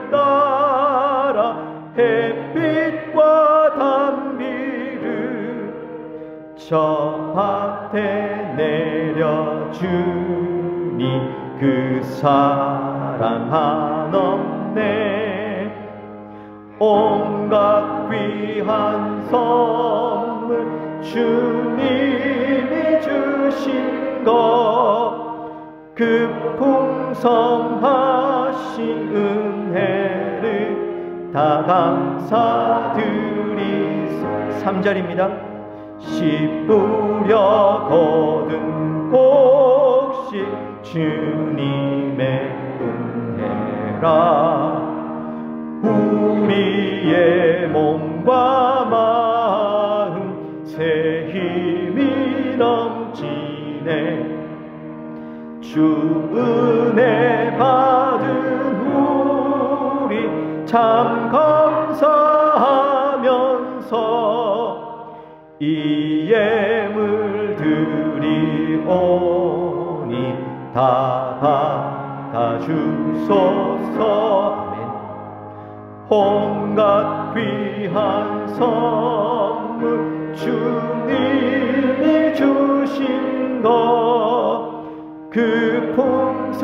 따라 햇빛과 단비를 저 밭에 내려주니 그 사랑 한없네. 온갖 귀한 선물 주님이 주신 것, 그 풍성하신 은혜를 다 감사드리소. 3절입니다. 씨 뿌려 거둔 곡식 주님의 은혜라. 우리의 몸과 마음 새 힘이 넘치네. 주 은혜 받은 우리 참 감사하면서 이 예물 드리오니 다 받아주소서. 온갖 귀한 선물 주님이 주신 것, 그 풍성하신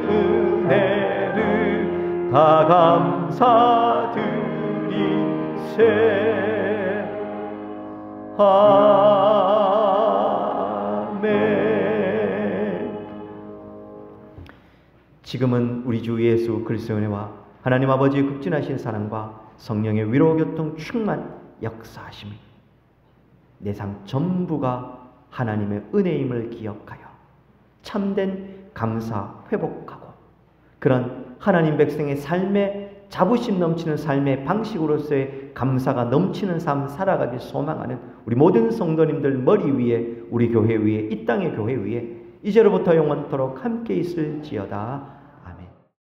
은혜를 다 감사드리세. 아멘. 지금은 우리 주 예수 그리스도의 은혜와 하나님 아버지의 극진하신 사랑과 성령의 위로 교통 충만 역사하심이 내 삶 전부가 하나님의 은혜임을 기억하여 참된 감사 회복하고 그런 하나님 백성의 삶에 자부심 넘치는 삶의 방식으로서의 감사가 넘치는 삶 살아가길 소망하는 우리 모든 성도님들 머리 위에, 우리 교회 위에, 이 땅의 교회 위에 이제로부터 영원토록 함께 있을지어다.